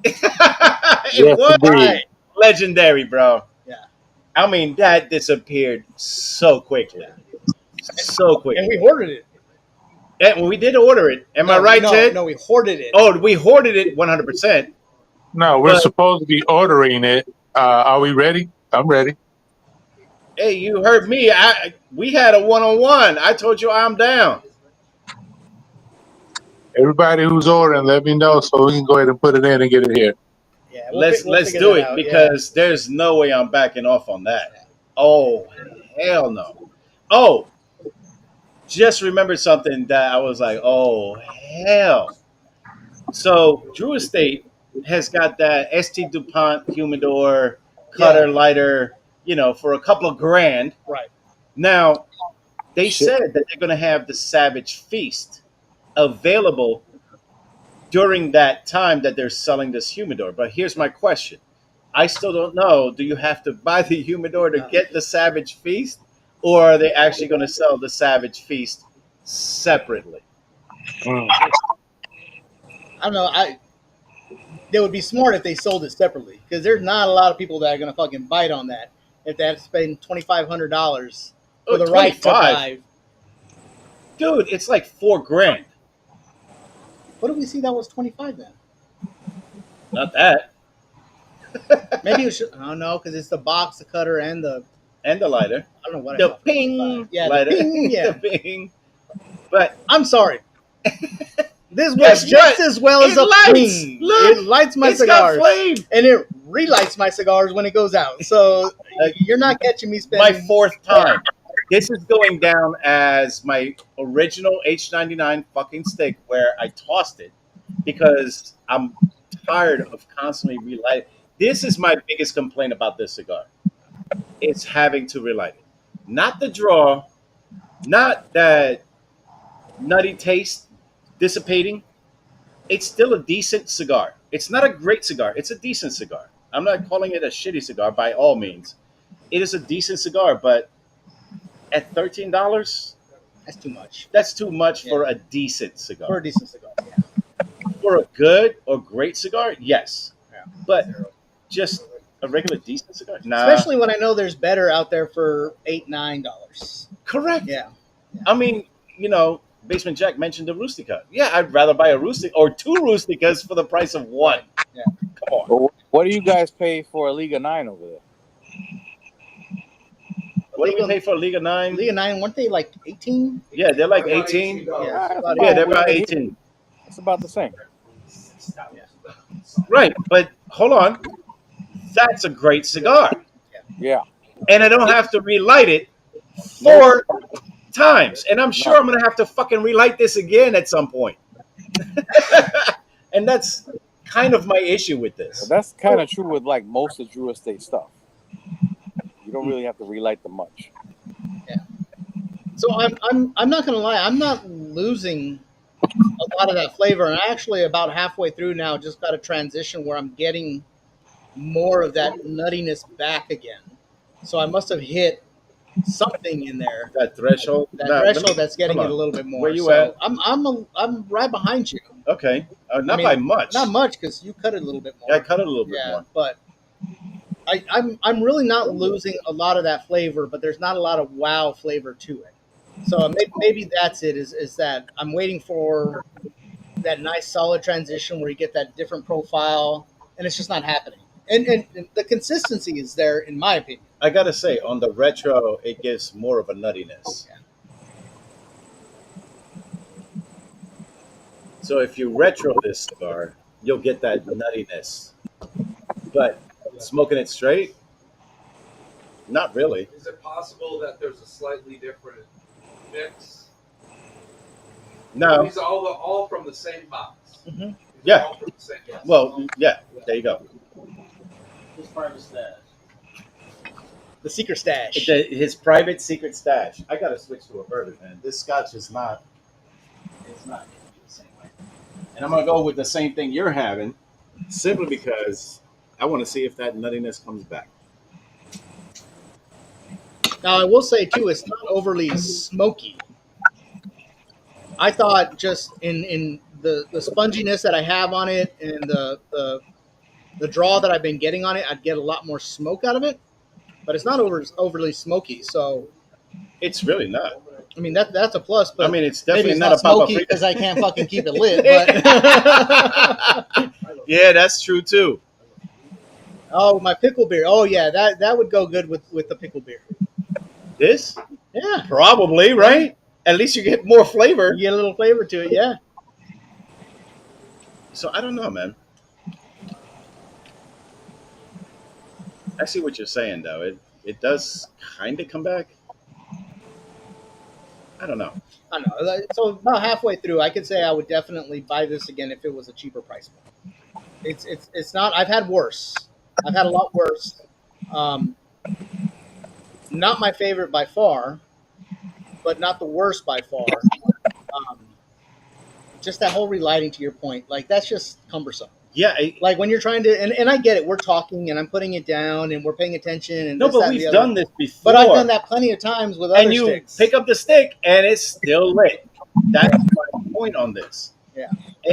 A: It
J: Yes,
A: was
J: indeed.
A: legendary, bro.
B: Yeah.
A: I mean, that disappeared so quickly. So
B: And
A: quickly.
B: we hoarded it.
A: And we did order it. Am I
B: No,
A: right, Ted?
B: No, we hoarded it.
A: Oh, we hoarded it 100%.
J: No, we're
A: But-
J: supposed to be ordering it Are we ready? I'm ready.
A: Hey, you heard me. We had a one-on-one. I told you I'm down.
J: Everybody who's ordering, let me know so we can go ahead and put it in and get it here.
B: Yeah,
A: Let's
B: figure
A: do
B: that
A: it
B: out.
A: because there's no way I'm backing off on that. Oh hell no. Oh, just remembered something that I was like, oh hell. So Drew Estate has got that ST DuPont humidor cutter
B: Yeah.
A: lighter, for a couple of grand.
B: Right.
A: Now they
H: Shit.
A: said that they're going to have the Savage Feast available during that time that they're selling this humidor. But here's my question. I still don't know. Do you have to buy the humidor to get the Savage Feast? Or are they actually going to sell the Savage Feast separately?
J: Mm.
B: I don't know. They would be smart if they sold it separately because there's not a lot of people that are going to fucking bite on that if they have to spend $2,500 for the right to
A: 25?
B: buy.
A: Dude, it's like 4 grand.
B: What did we see that was 25 then?
A: Not that.
B: Maybe it should. I don't know because it's the box, the cutter, and the
A: And the lighter.
B: I don't know what I
A: The
B: saw for
A: ping
B: 25. Yeah,
A: lighter.
B: the ping. Yeah,
A: The ping. But
B: I'm sorry. This
A: guess
B: works just
A: what?
B: as well as
A: It
B: a
A: lights.
B: ping.
A: Look,
B: It lights my
A: it's got
B: cigars,
A: flame.
B: and it relights my cigars when it goes out. So you're not catching me
A: My
B: spending.
A: 4th time. This is going down as my original H99 fucking stick where I tossed it because I'm tired of constantly relighting. This is my biggest complaint about this cigar. It's having to relight it. Not the draw, not that nutty taste dissipating. It's still a decent cigar. It's not a great cigar. It's a decent cigar. I'm not calling it a shitty cigar by all means. It is a decent cigar, but at $13,
B: That's too much
A: that's too much for
B: Yeah.
A: a decent cigar.
B: for a decent cigar. Yeah.
A: For a good or great cigar, yes.
B: Yeah.
A: But just a regular decent cigar? Nah.
B: Especially when I know there's better out there for $8-9.
A: Correct.
B: Yeah.
A: I mean, Basement Jack mentioned the Rustica. Yeah, I'd rather buy a Rustica or 2 Rusticas for the price of 1.
B: Yeah.
A: Come on.
H: Well, what do you guys pay for a Liga 9 over there?
A: What do we pay for a Liga 9?
B: Liga 9, weren't they like 18?
A: Yeah, they're like
C: About
A: 18.
C: $18.
B: Yeah,
H: Ah,
B: about
A: Yeah, they're
B: 18.
A: about 18.
H: It's about the same.
A: Right, but hold on. That's a great cigar.
H: Yeah.
A: And I don't have to relight it 4 times. And I'm sure I'm going to have to fucking relight this again at some point. And that's kind of my issue with
H: But
A: this.
H: that's kind of true with like most of Drew Estate stuff. You don't really have to relight them much.
B: So I'm not gonna lie, I'm not losing a lot of that flavor, and I actually about halfway through now just got a transition where I'm getting more of that nuttiness back again. So I must have hit something in there,
A: That threshold.
B: that
A: Nah, let me-
B: threshold that's getting
A: hold
B: it a
A: on.
B: little bit more.
A: Where you
B: so
A: at?
B: I'm right behind you.
A: Okay. Not
B: I mean,
A: by much.
B: Not much because you cut it a little bit more.
A: Yeah, I cut it a little bit
B: Yeah,
A: more.
B: but I'm really not losing a lot of that flavor, but there's not a lot of wow flavor to it. So maybe that's it. Is that I'm waiting for that nice solid transition where you get that different profile, and it's just not happening. And the consistency is there, in my opinion.
A: I got to say, on the retro, it gives more of a nuttiness. So if you retro this cigar, you'll get that nuttiness. But smoking it straight, not really.
F: Is it possible that there's a slightly different mix?
A: No.
F: These are all from the same box.
B: Mhm.
F: These are
A: Yeah.
F: all from the same box.
A: Well, yeah. There you go.
G: His private stash.
B: The secret stash.
A: His private secret stash. I got to switch to a bourbon, man. This Scotch is not. It's not the same way. And I'm gonna go with the same thing you're having, simply because I want to see if that nuttiness comes back.
B: Now I will say too, it's not overly smoky. I thought just in the sponginess that I have on it and the draw that I've been getting on it, I'd get a lot more smoke out of it. But it's not overly smoky, so
A: It's really not.
B: I mean that's a plus. But
A: I mean, it's
B: maybe
A: definitely
B: it's
A: not
B: not
A: a Papa
B: smoky
A: Frito.
B: because I can't fucking keep it lit. But
A: Yeah, that's true too.
B: Oh, my pickle beer. Oh yeah, that would go good with the pickle beer.
A: This
B: Yeah,
A: probably right. At least you get more flavor.
B: you get a little flavor to it. Yeah.
A: So I don't know, man. I see what you're saying, though. It does kind of come back. I don't know.
B: I don't know. So about halfway through, I could say I would definitely buy this again if it was a cheaper price point. It's not. I've had worse. I've had a lot worse. Um, not my favorite by far, but not the worst by far. Um, just that whole relighting, to your point, like that's just cumbersome.
A: Yeah,
B: Like when you're trying to, and I get it. We're talking, and I'm putting it down, and we're paying attention, and
A: no,
B: this,
A: but
B: that, and
A: we've
B: the other.
A: done this before.
B: But I've done that plenty of times with other
A: and you
B: sticks.
A: pick up the stick, and it's still lit. That's my point on this.
B: Yeah.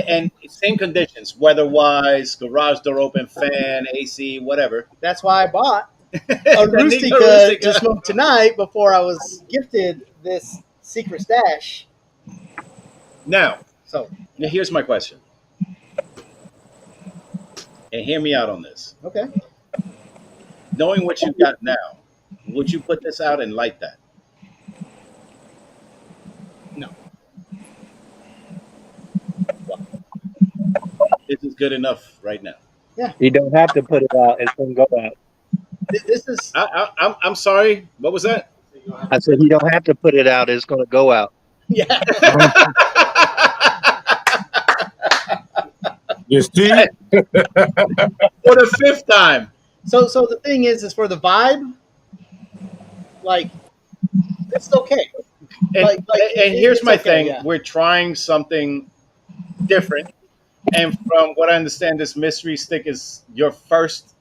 A: And same conditions, weather-wise, garage door open, fan, AC, whatever.
B: That's why I bought a
A: The
B: Rustica
A: Nico Rustica.
B: to smoke tonight before I was gifted this secret stash.
A: Now,
B: So
A: here's my question, and hear me out on this.
B: okay,
A: Knowing what you got now, would you put this out and light that?
B: no,
A: This is good enough right now.
I: You don't have to put it out. It's gonna go out.
B: this is
A: I'm sorry. What was that?
I: I said you don't have to put it out. It's gonna go out.
B: yeah.
J: You see?
A: For the fifth time.
B: So the thing is for the vibe, like it's okay.
A: And,
B: Like,
A: and here's
B: it's
A: my
B: okay,
A: thing:
B: yeah.
A: we're trying something different, and from what I understand, this mystery stick is your first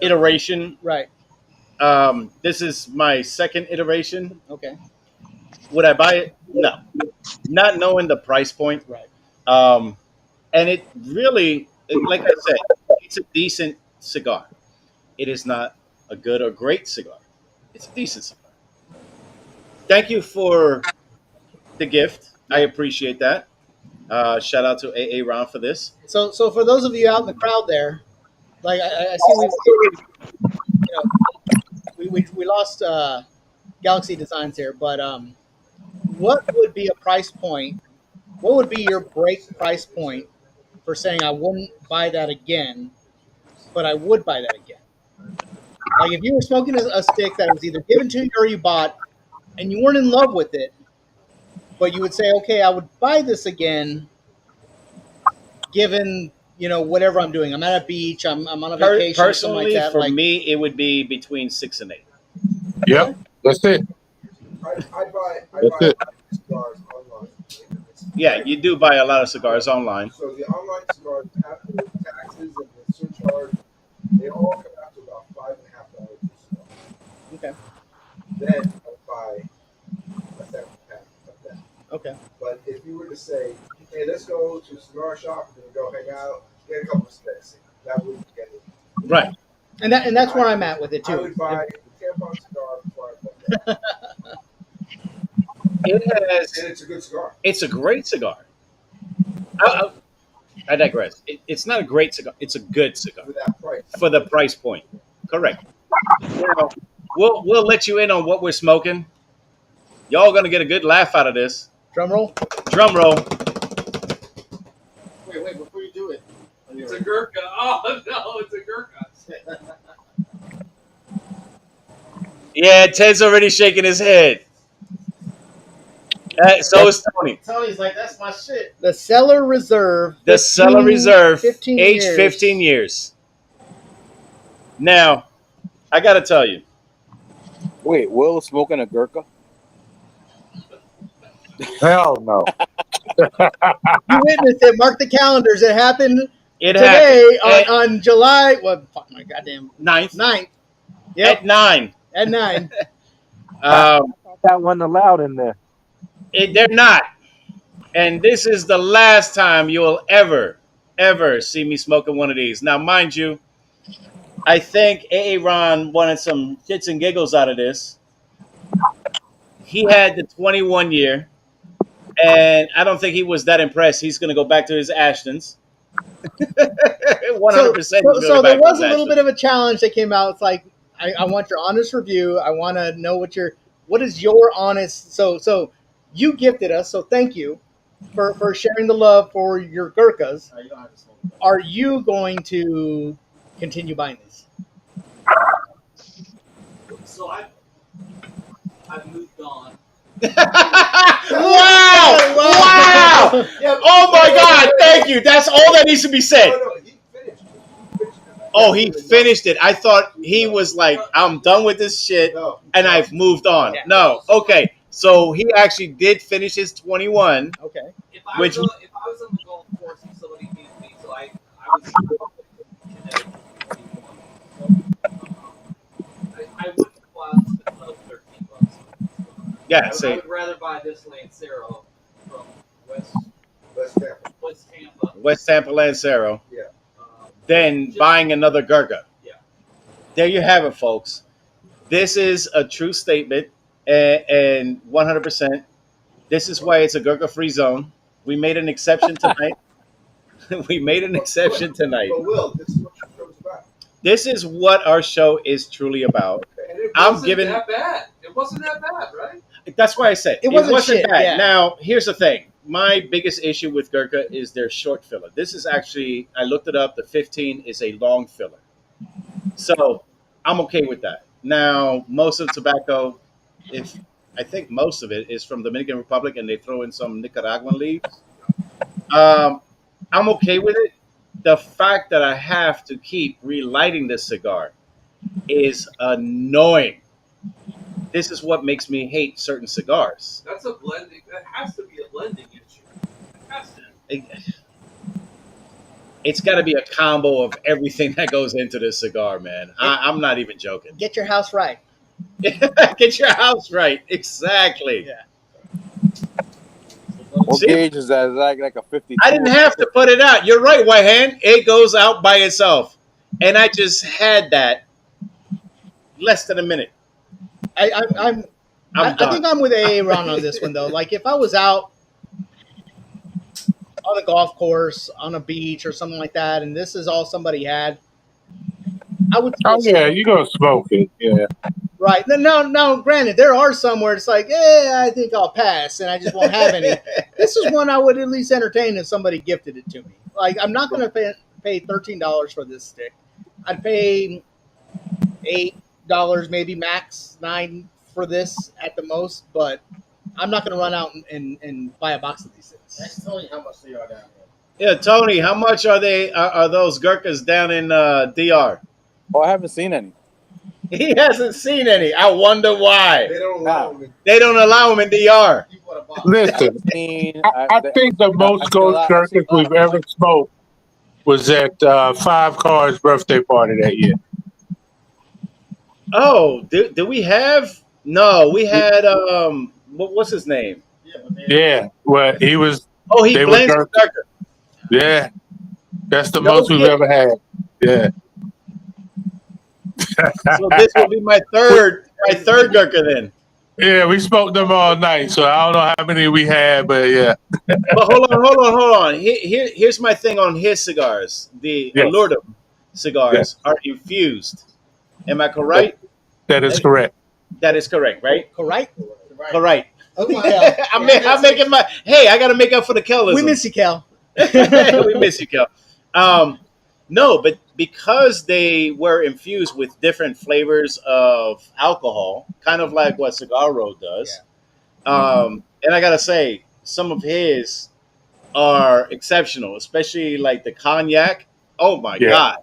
A: iteration.
B: Right.
A: This is my second iteration.
B: Okay.
A: Would I buy it? No, not knowing the price point.
B: Right.
A: And it really, like I said, it's a decent cigar. It is not a good or great cigar. It's a decent cigar. Thank you for the gift. I appreciate that. Shout out to AA Ron for this.
B: So for those of you out in the crowd there, like I see we lost Galaxy Designs here, but what would be a price point? What would be your break price point for saying I wouldn't buy that again, but I would buy that again? Like if you were smoking a stick that was either given to you or you bought, and you weren't in love with it, but you would say, okay, I would buy this again, given whatever I'm doing. I'm at a beach. I'm on a vacation or something like
A: Personally,
B: that.
A: for
B: Like,
A: me, it would be between 6 and 8.
J: Yep, that's it.
C: I buy
J: That's it.
C: cigars online.
A: Yeah, you do buy a lot of cigars online.
C: So the online cigars, after the taxes and the surcharge, they all come out to about $5.50 per cigar.
B: okay,
C: Then I would buy a second pack of that.
B: okay,
C: But if you were to say, hey, let's go to a cigar shop and then go hang out, get a couple of sticks, that would get it.
A: Right.
B: and that's where I'm at with it
C: I
B: too.
C: would buy the tampon cigar before I bought that.
A: It has.
C: And it's a good cigar.
A: It's a great cigar. I digress. It's not a great cigar. It's a good cigar
C: For that price.
A: for the price point. Correct. Now, we'll let you in on what we're smoking. Y'all gonna get a good laugh out of this.
B: Drum roll.
A: Drum roll.
G: Wait, before you do it.
F: It's a Gurkha. Oh no, it's a Gurkha.
A: Yeah, Ted's already shaking his head. So is Tony.
G: Tony's like, that's my shit.
B: The Cellar Reserve.
A: The Cellar Reserve,
B: 15
A: age
B: years.
A: 15 years. Now, I got to tell you,
H: Wait, Will is smoking a Gurkha?
J: Hell no.
B: You witnessed it. Mark the calendars. It happened
A: it
B: today
A: happened
B: on July. What? Fuck my goddamn
A: 9th.
B: Yep.
A: At 9.
B: At 9.
I: That wasn't allowed in there.
A: They're not. And this is the last time you'll ever see me smoking one of these. Now, mind you, I think A.A. Ron wanted some shits and giggles out of this. He had the 21 year, and I don't think he was that impressed. He's going to go back to his Ashtons. 100%.
B: So there was a little bit of a challenge that came out. It's like I want your honest review. I want to know what is your honest. So you gifted us. So thank you for sharing the love for your Gurkhas. Are you going to continue buying these?
D: So I've moved on.
A: Wow! Wow! Oh my God! Thank you. That's all that needs to be said. Oh, he finished it. I thought he was like, I'm done with this shit and I've moved on.
B: Yeah.
A: No. Okay. So he actually did finish his 21.
B: Okay.
D: If I was on the golf course and somebody needed me, so I was Connecticut 21. I wouldn't go out and spend another $13.
A: Yeah,
D: I would rather buy this Lancero from West Tampa.
A: West Tampa Lancero.
C: Yeah.
A: Than buying another Gurkha.
D: Yeah.
A: There you have it, folks. This is a true statement, and 100%. This is why it's a Gurkha-free zone. We made an exception tonight. We made an exception tonight.
C: But Will, this is what your show's about.
A: This is what our show is truly about.
F: And it wasn't that bad. It wasn't that bad, right?
A: That's why I said
B: it wasn't shit,
A: bad.
B: Yeah.
A: Now, here's the thing. My biggest issue with Gurkha is their short filler. This is actually, I looked it up, the 15 is a long filler. So I'm okay with that. Now, most of the tobacco, I think most of it is from Dominican Republic and they throw in some Nicaraguan leaves. I'm okay with it. The fact that I have to keep relighting this cigar is annoying. This is what makes me hate certain cigars.
F: That's a blending. That has to be a blending issue. It has to.
A: It's got to be a combo of everything that goes into this cigar, man. I'm not even joking.
B: Get your house right.
A: Get your house right. Exactly.
B: Yeah.
H: What gauge is that? Is that like a 52?
A: I didn't have to put it out. You're right, White Hand. It goes out by itself. And I just had that less than a minute.
B: I think I'm with Aaron on this one though. Like if I was out on a golf course, on a beach, or something like that, and this is all somebody had, I would.
J: Oh yeah, you're gonna smoke it. Yeah.
B: Right. Now, granted, there are some where it's like, I think I'll pass, and I just won't have any. This is one I would at least entertain if somebody gifted it to me. Like I'm not going to pay $13 for this stick. I'd pay $8, maybe max $9 for this at the most, but I'm not going to run out and buy a box of these things.
G: Ask Tony how much they are down
A: Yeah, Tony, how much are they? Are those Gurkhas down in DR?
H: Oh, I haven't seen any.
A: He hasn't seen any. I wonder why.
C: They don't allow them.
A: They don't allow them in DR.
J: Listen, I think the most gold Gurkhas we've ever smoked was at Five Cars' birthday party that year.
A: Oh, did we have? No, we had what's his name?
J: Yeah, well, he was.
A: Oh, he
J: they
A: blends
J: were
A: the Gurkha.
J: Yeah, that's the
A: No
J: most we've
A: kidding.
J: ever had. Yeah.
A: So this will be my third Gurkha then.
J: Yeah, we smoked them all night, so I don't know how many we had, but yeah.
A: But hold on. Here's my thing on his cigars. The
J: Yes.
A: Alurdum cigars are infused. Am I correct?
J: That is correct.
A: That is correct, right?
B: Correct?
A: Correct.
B: Okay.
A: I'm making my. Hey, I got to make up for the Kellism.
B: We miss you, Kel.
A: We miss you, Kel. No, but because they were infused with different flavors of alcohol, kind of like what Cigar Road does. And I gotta say, some of his are exceptional, especially like the cognac. Oh my God,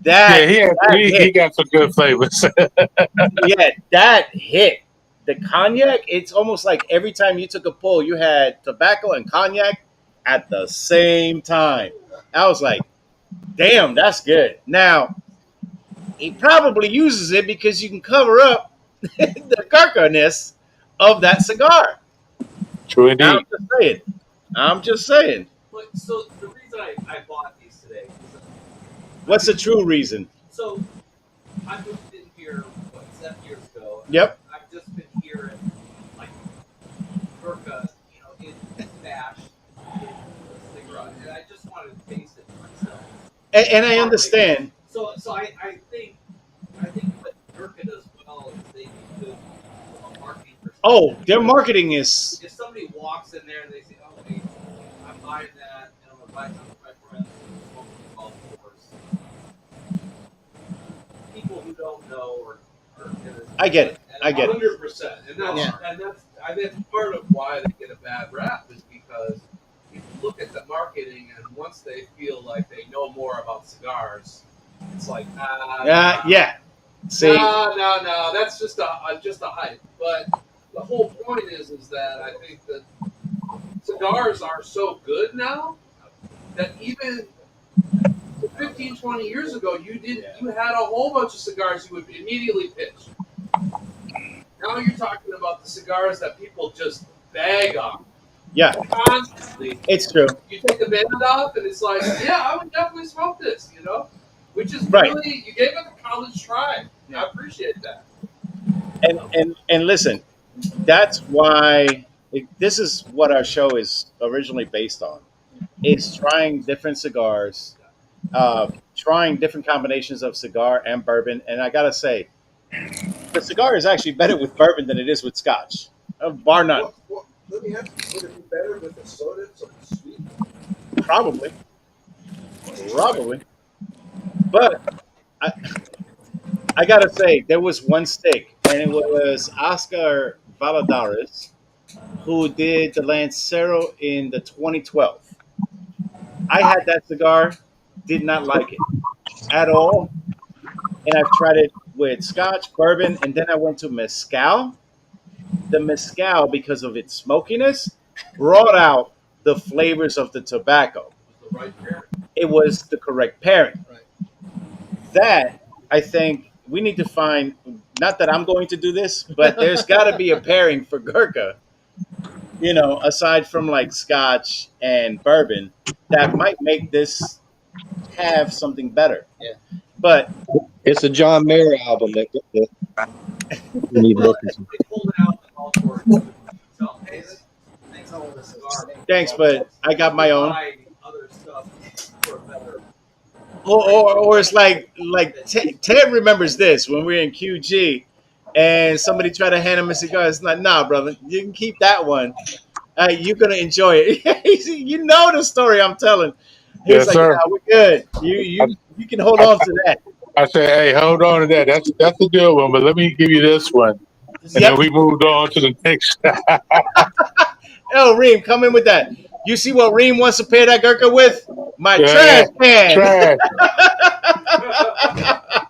J: he got some good flavors.
A: yeah, that hit. The cognac, it's almost like every time you took a pull, you had tobacco and cognac at the same time. I was like, damn, that's good. Now, he probably uses it because you can cover up the Gurkha-ness of that cigar.
J: True indeed.
A: I'm just saying.
D: But so the reason I bought these today is
A: What's the true reason?
D: so I moved in here 7 years ago.
A: Yep.
D: I've just been here in like Gurkha, in stash in the cigarette, and I just wanted to taste it for myself.
A: and I understand.
D: So I think what Gurkha does well is they do good from a marketing
A: Oh,
D: perspective.
A: their marketing is
D: If somebody walks in there and they say, "Oh, hey, I'm buying that, and I'm gonna buy something for my friends and smoke the golf course," people who don't know are gonna
A: I get it. I get it.
F: 100%, and
B: Yeah.
F: that's I think part of why they get a bad rap is because people look at the marketing and once they feel like they know more about cigars, it's like
A: Yeah. See,
F: no, that's just a hype. But the whole point is that I think that cigars are so good now that even 15, 20 years ago, you had a whole bunch of cigars you would immediately pitch. Now you're talking about the cigars that people just bag on
A: yeah,
F: constantly.
A: it's true.
F: You take the band off, and it's like, yeah, I would definitely smoke this, which is
A: Right.
F: really, you gave it a college try. I appreciate that.
A: And listen, that's why this is what our show is originally based on. Is trying different cigars, trying different combinations of cigar and bourbon. And I gotta say, the cigar is actually better with bourbon than it is with scotch, bar none.
C: Well, let me ask you, would it be better with a soda, something sweet?
A: Probably, probably. But I, I gotta say, there was one stick, and it was Oscar Valadares who did the Lancero in the 2012. I had that cigar, did not like it at all, and I've tried it with Scotch, bourbon, and then I went to mezcal. The mezcal, because of its smokiness, brought out the flavors of the tobacco.
F: It was the right pairing.
A: It was the correct pairing.
B: Right.
A: That I think we need to find. Not that I'm going to do this, but there's got to be a pairing for Gurkha. Aside from like Scotch and bourbon, that might make this have something better.
B: Yeah.
A: But
I: It's a John Mayer album that you need to
D: Well,
I: listen to.
D: they pulled it out in the golf course. You tell them, hey, thanks all this cigar.
A: thanks, but I got my own.
D: Buy other stuff for a better.
A: Or it's like Ted remembers this when we were in QG, and somebody tried to hand him a cigar. It's like, nah, brother, you can keep that one. You're gonna enjoy it. You know the story I'm telling. He's
J: Yes,
A: like,
J: sir.
A: nah, we're good. You can hold
J: I,
A: on to that.
J: I said, hey, hold on to that. That's a good one, but let me give you this one. And then
A: Yep.
J: we moved on to the next.
A: Oh, Reem, come in with that. You see what Reem wants to pair that Gurkha with? My
J: Yeah,
A: trash can.
J: trash.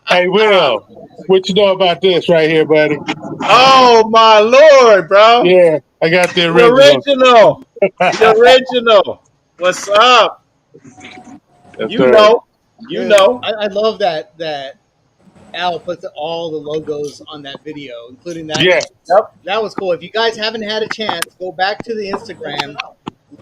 J: Hey, Will, what you know about this right here, buddy?
A: Oh my lord, bro.
J: Yeah, I got the
A: The
J: original.
A: original. The original. What's up?
J: Yes,
A: You
J: sir.
A: know. You
B: Dude,
A: know.
B: I love that Al puts all the logos on that video, including that
J: Yeah,
B: one.
A: Yep.
B: That was cool. If you guys haven't had a chance, go back to the Instagram,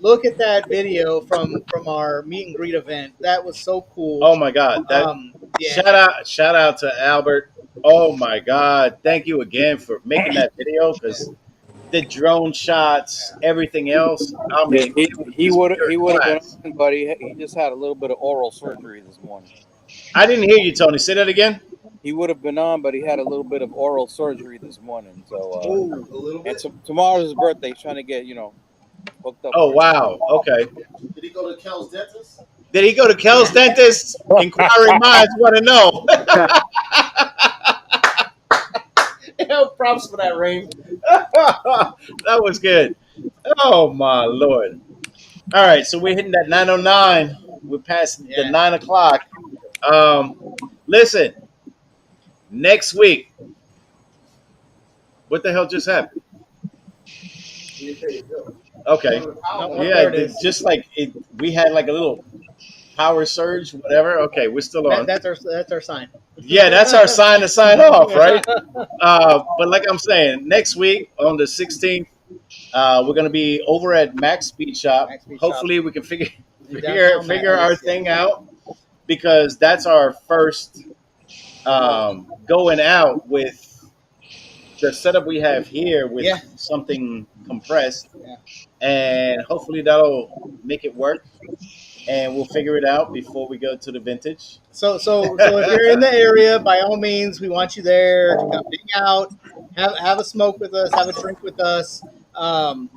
B: look at that video from our meet and greet event. That was so cool.
A: Oh my god. That
B: Yeah,
A: shout out to Albert. Oh my god. Thank you again for making that video because the drone shots, everything else. I
H: Yeah,
A: mean, it was
H: he
A: just
H: would
A: pure
H: he would have been
A: class.
H: on, but he just had a little bit of oral surgery this morning.
A: I didn't hear you, Tony. Say that again.
H: He would have been on, but he had a little bit of oral surgery this morning. So,
C: A little
H: and
C: bit.
H: tomorrow's his birthday. He's trying to get hooked up.
A: Oh
H: For
A: wow. Okay.
G: Did he go to Kel's dentist?
A: Did he go to Kel's dentist? Inquiring minds want to know. Props for that, Reem. That was good. Oh my lord. All right, so we're hitting that 9:09. We're past the
B: Yeah.
A: 9 o'clock. Listen, next week. What the hell just happened?
C: You pay your bill.
A: Okay.
B: No,
A: Yeah,
B: there it is.
A: just like it, we had like a little power surge, whatever. Okay, we're still on.
B: That's our sign.
A: Yeah, that's our sign to sign off, right? But like I'm saying, next week on the 16th, we're gonna be over at Max Speed Shop.
B: Max Speed
A: Hopefully, we can figure
B: Downtown
A: figure our
B: Memphis,
A: thing out because that's our first going out with the setup we have here with
B: Yeah.
A: something compressed,
B: Yeah.
A: and hopefully that'll make it work. and we'll figure it out before we go to the vintage.
B: So if you're in the area, by all means, we want you there to come hang out, have a smoke with us, have a drink with us. Um,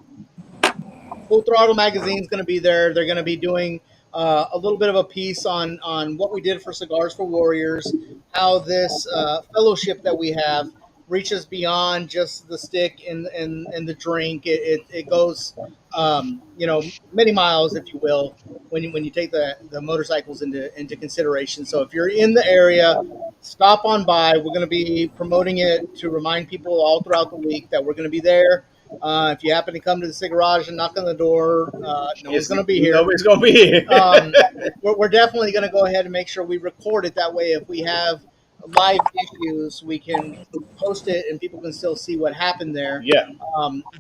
B: Full Throttle Magazine is going to be there. They're going to be doing a little bit of a piece on what we did for Cigars for Warriors, how this fellowship that we have reaches beyond just the stick and the drink. It goes, many miles, if you will, when you take the motorcycles into consideration. So if you're in the area, stop on by. We're going to be promoting it to remind people all throughout the week that we're going to be there. If you happen to come to the Cigarage and knock on the door, nobody's going to be here.
A: Nobody's going to be here.
B: We're definitely going to go ahead and make sure we record it. That way, if we have live issues, we can post it and people can still see what happened there.
A: Yeah.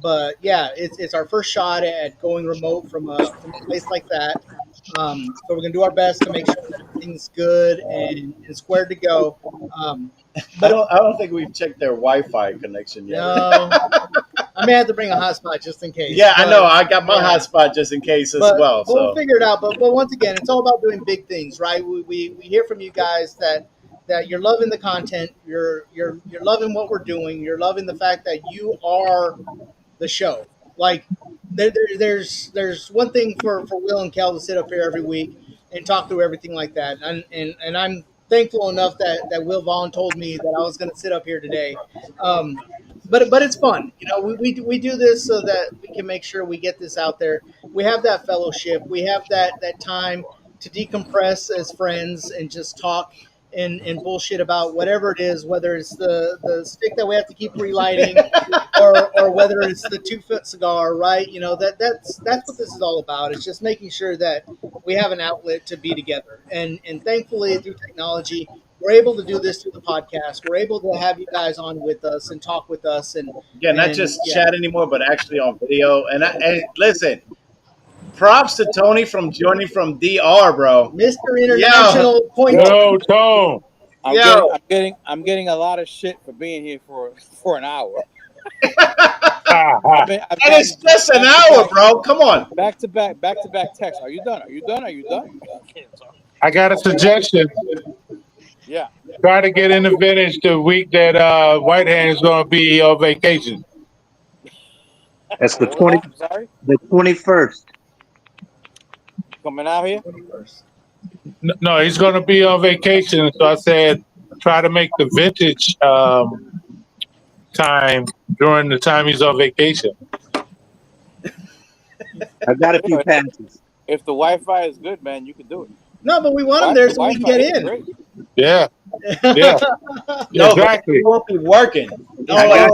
B: But yeah, it's our first shot at going remote from a place like that. So we're going to do our best to make sure that everything's good and squared to go.
A: But I don't think we've checked their Wi-Fi connection yet.
B: No. I may have to bring a hotspot just in case.
A: Yeah, I know. I got my hotspot just in case as well.
B: But we'll figure it out. But once again, it's all about doing big things, right? We hear from you guys that you're loving the content, you're loving what we're doing, you're loving the fact that you are the show. Like there's one thing for Will and Kel to sit up here every week and talk through everything like that, and I'm thankful enough that Will Vaughn told me that I was going to sit up here today. But it's fun. We do this so that we can make sure we get this out there. We have that fellowship. We have that time to decompress as friends and just talk and bullshit about whatever it is, whether it's the stick that we have to keep relighting or whether it's the 2-foot cigar, right? That's what this is all about. It's just making sure that we have an outlet to be together. And thankfully through technology, we're able to do this through the podcast. We're able to have you guys on with us and talk with us.
A: Not just chat anymore, but actually on video. And listen, props to Tony from joining from DR, bro.
B: Mr. International Point.
J: Yo, Tone.
H: I'm getting a lot of shit for being here for an hour.
A: And it's just an hour, bro. Come on.
H: Back to back text. Are you done? Are you done? Are you done?
J: I got a suggestion.
H: Yeah.
J: Try to get in the vintage the week that Whitehand is going to be on vacation.
I: That's the 21st.
H: Coming out here?
J: No, he's going to be on vacation. So I said, try to make the vintage time during the time he's on vacation.
I: I got a few passes.
H: If the Wi-Fi is good, man, you can do it.
B: No, but we want him there so we can get in.
H: Great.
J: Yeah.
A: No,
J: exactly.
A: He won't be working.
B: Okay.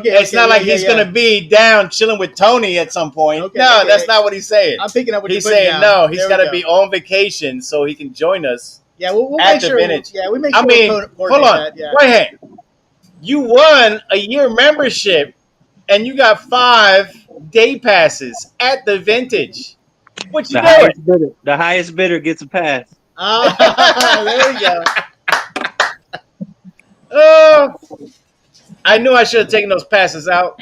A: It's not like he's going to be down chilling with Tony at some point. That's not what he's saying.
B: I'm picking up what
A: he's
B: you're putting
A: saying.
B: down.
A: No, he's got to be on vacation so he can join us.
B: Yeah, we'll
A: at
B: make
A: the
B: sure.
A: vintage.
B: Yeah, we make sure.
A: I mean, hold on. Wait a minute. You won a year membership, and you got 5 day passes at the vintage. What you doing?
I: The highest bidder gets a pass.
B: There we go.
A: Oh, I knew I should have taken those passes out.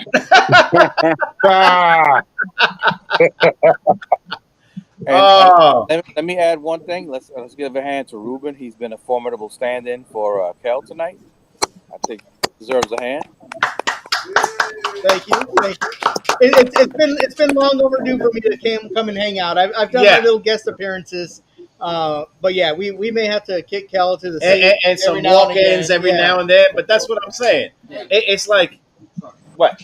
H: Let me add one thing. Let's give a hand to Ruben. He's been a formidable stand-in for Kel tonight. I think deserves a hand.
B: Thank you. It's been long overdue for me to come and hang out. I've done my little guest appearances, but yeah, we may have to kick Kel to the seat
A: and some walk-ins every now and then. But that's what I'm saying. It's like what?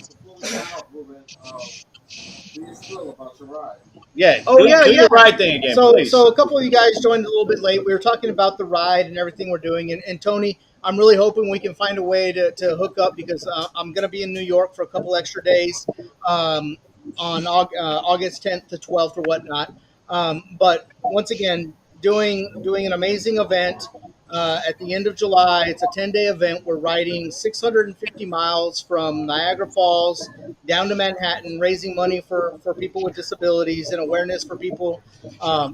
A: Yeah. Do your ride thing again, please.
B: So a couple of you guys joined a little bit late. We were talking about the ride and everything we're doing, and Tony, I'm really hoping we can find a way to hook up because I'm going to be in New York for a couple extra days on August 10th to 12th or whatnot. But once again, doing an amazing event at the end of July. It's a 10-day event. We're riding 650 miles from Niagara Falls down to Manhattan, raising money for people with disabilities and awareness for people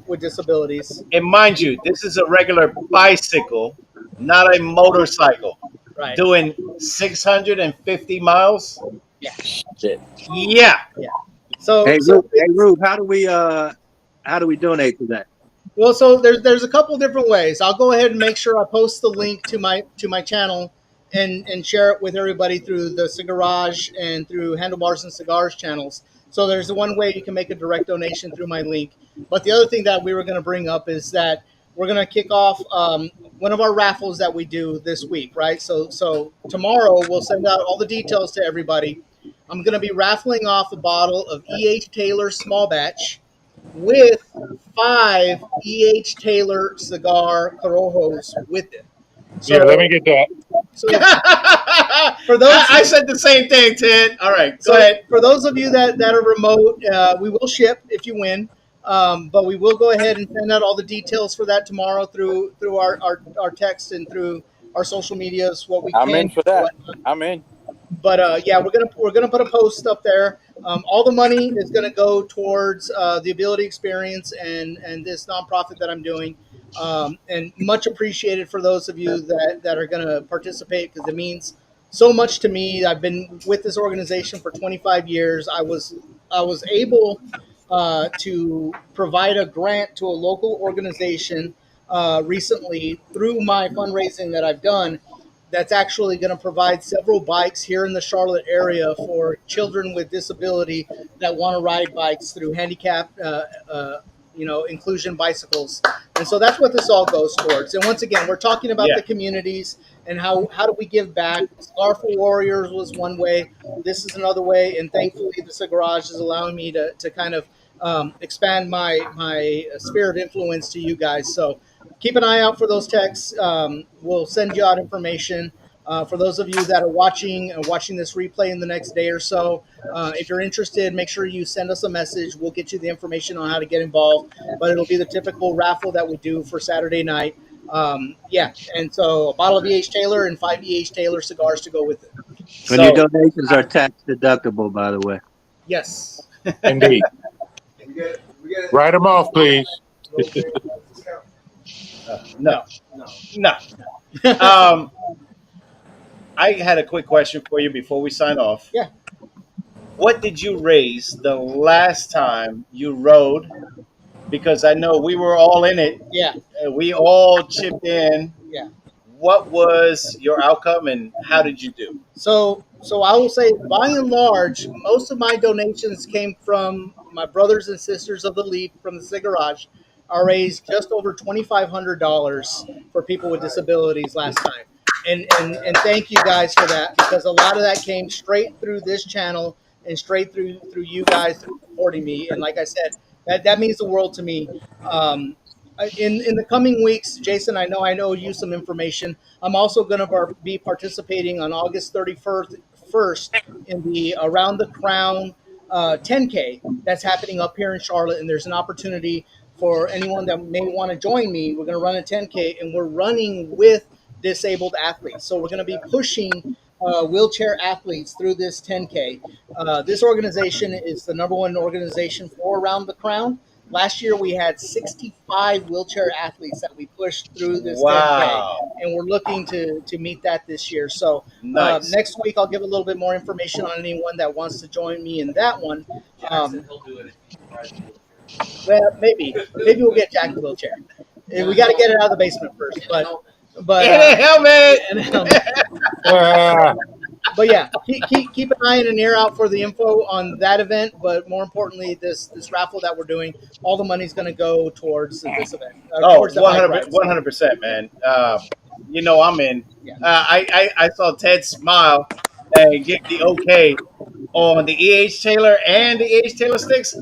B: with disabilities.
A: And mind you, this is a regular bicycle, not a motorcycle.
B: Right.
A: Doing 650 miles.
B: Yeah.
A: Shit. Yeah.
B: So,
I: Hey, Rube, how do we donate to that?
B: Well, so there's a couple different ways. I'll go ahead and make sure I post the link to my channel and share it with everybody through the Cigarage and through Handlebars and Cigars channels. So there's the one way you can make a direct donation through my link. But the other thing that we were going to bring up is that we're going to kick off one of our raffles that we do this week, right? So tomorrow we'll send out all the details to everybody. I'm going to be raffling off a bottle of E.H. Taylor Small Batch with 5 E.H. Taylor cigar Corojos with it. So,
J: Yeah, let me get that.
B: So for those,
A: I said the same thing, Ted. All right, go
B: so
A: ahead.
B: for those of you that are remote, we will ship if you win. But we will go ahead and send out all the details for that tomorrow through our text and through our social medias, what we
H: I'm
B: can.
H: in for that. I'm in.
B: But yeah, we're gonna put a post up there. All the money is gonna go towards the Ability Experience and this nonprofit that I'm doing. And much appreciated for those of you that are gonna participate because it means so much to me. I've been with this organization for 25 years. I was able to provide a grant to a local organization recently through my fundraising that I've done that's actually going to provide several bikes here in the Charlotte area for children with disability that want to ride bikes through handicap, inclusion bicycles. And so that's what this all goes towards. And once again, we're talking about the communities and how do we give back. Scar for Warriors was one way. This is another way. And thankfully, the Cigarage is allowing me to kind of expand my sphere of influence to you guys. So keep an eye out for those texts. We'll send you out information. For those of you that are watching this replay in the next day or so, if you're interested, make sure you send us a message. We'll get you the information on how to get involved. But it'll be the typical raffle that we do for Saturday night. Yeah, and so a bottle of E.H. Taylor and 5 E.H. Taylor cigars to go with it.
I: And your
A: So
I: donations are tax deductible, by the way.
B: Yes.
J: Indeed.
C: We get
J: Write them off, please.
C: no discount.
A: no,
B: No.
A: no. I had a quick question for you before we sign off.
B: Yeah.
A: What did you raise the last time you rode? Because I know we were all in it.
B: Yeah.
A: We all chipped in.
B: Yeah.
A: What was your outcome and how did you do?
B: So I will say, by and large, most of my donations came from my brothers and sisters of the Leaf from the Cigarage. I raised just over $2,500 for people with disabilities last time, and thank you guys for that because a lot of that came straight through this channel and straight through you guys supporting me. And like I said, that means the world to me. In the coming weeks, Jason, I know you some information. I'm also going to be participating on August 31st in the Around the Crown 10K that's happening up here in Charlotte, and there's an opportunity for anyone that may want to join me. We're going to run a 10K, and we're running with disabled athletes. So we're going to be pushing wheelchair athletes through this 10K. This organization is the number one organization for Around the Crown. Last year, we had 65 wheelchair athletes that we pushed through this 10K, and we're looking to meet that this year. So
A: Nice.
B: next week, I'll give a little bit more information on anyone that wants to join me in that one.
D: Jackson, he'll do it if he provides you with
B: Well, maybe we'll get Jack the wheelchair. We got to get it out of the basement first, but
A: In a helmet.
B: and a helmet. But yeah, keep an eye and an ear out for the info on that event. But more importantly, this raffle that we're doing, all the money's going to go towards this event. Towards the bike ride.
A: 100%, man. I'm in.
B: Yeah.
A: I saw Ted smile and give the okay on the E.H. Taylor and the E.H. Taylor sticks.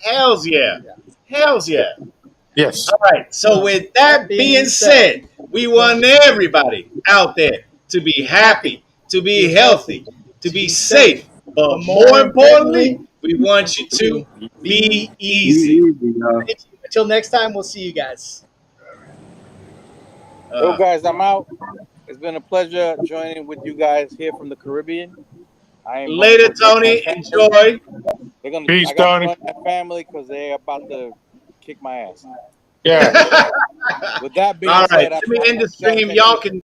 A: Hells yeah. Hells yeah.
J: Yes.
A: All right. So with that being said, we want everybody out there to be happy, to be healthy, to be safe. But more importantly, we want you to be easy.
B: Until next time, we'll see you guys.
H: So guys, I'm out. It's been a pleasure joining with you guys here from the Caribbean.
A: Later, Tony. Enjoy.
J: Peace,
H: I got
J: Tony.
H: to join my family because they're about to kick my ass.
J: Yeah.
H: With that being
A: All right.
H: said,
A: Let me end the stream. Y'all can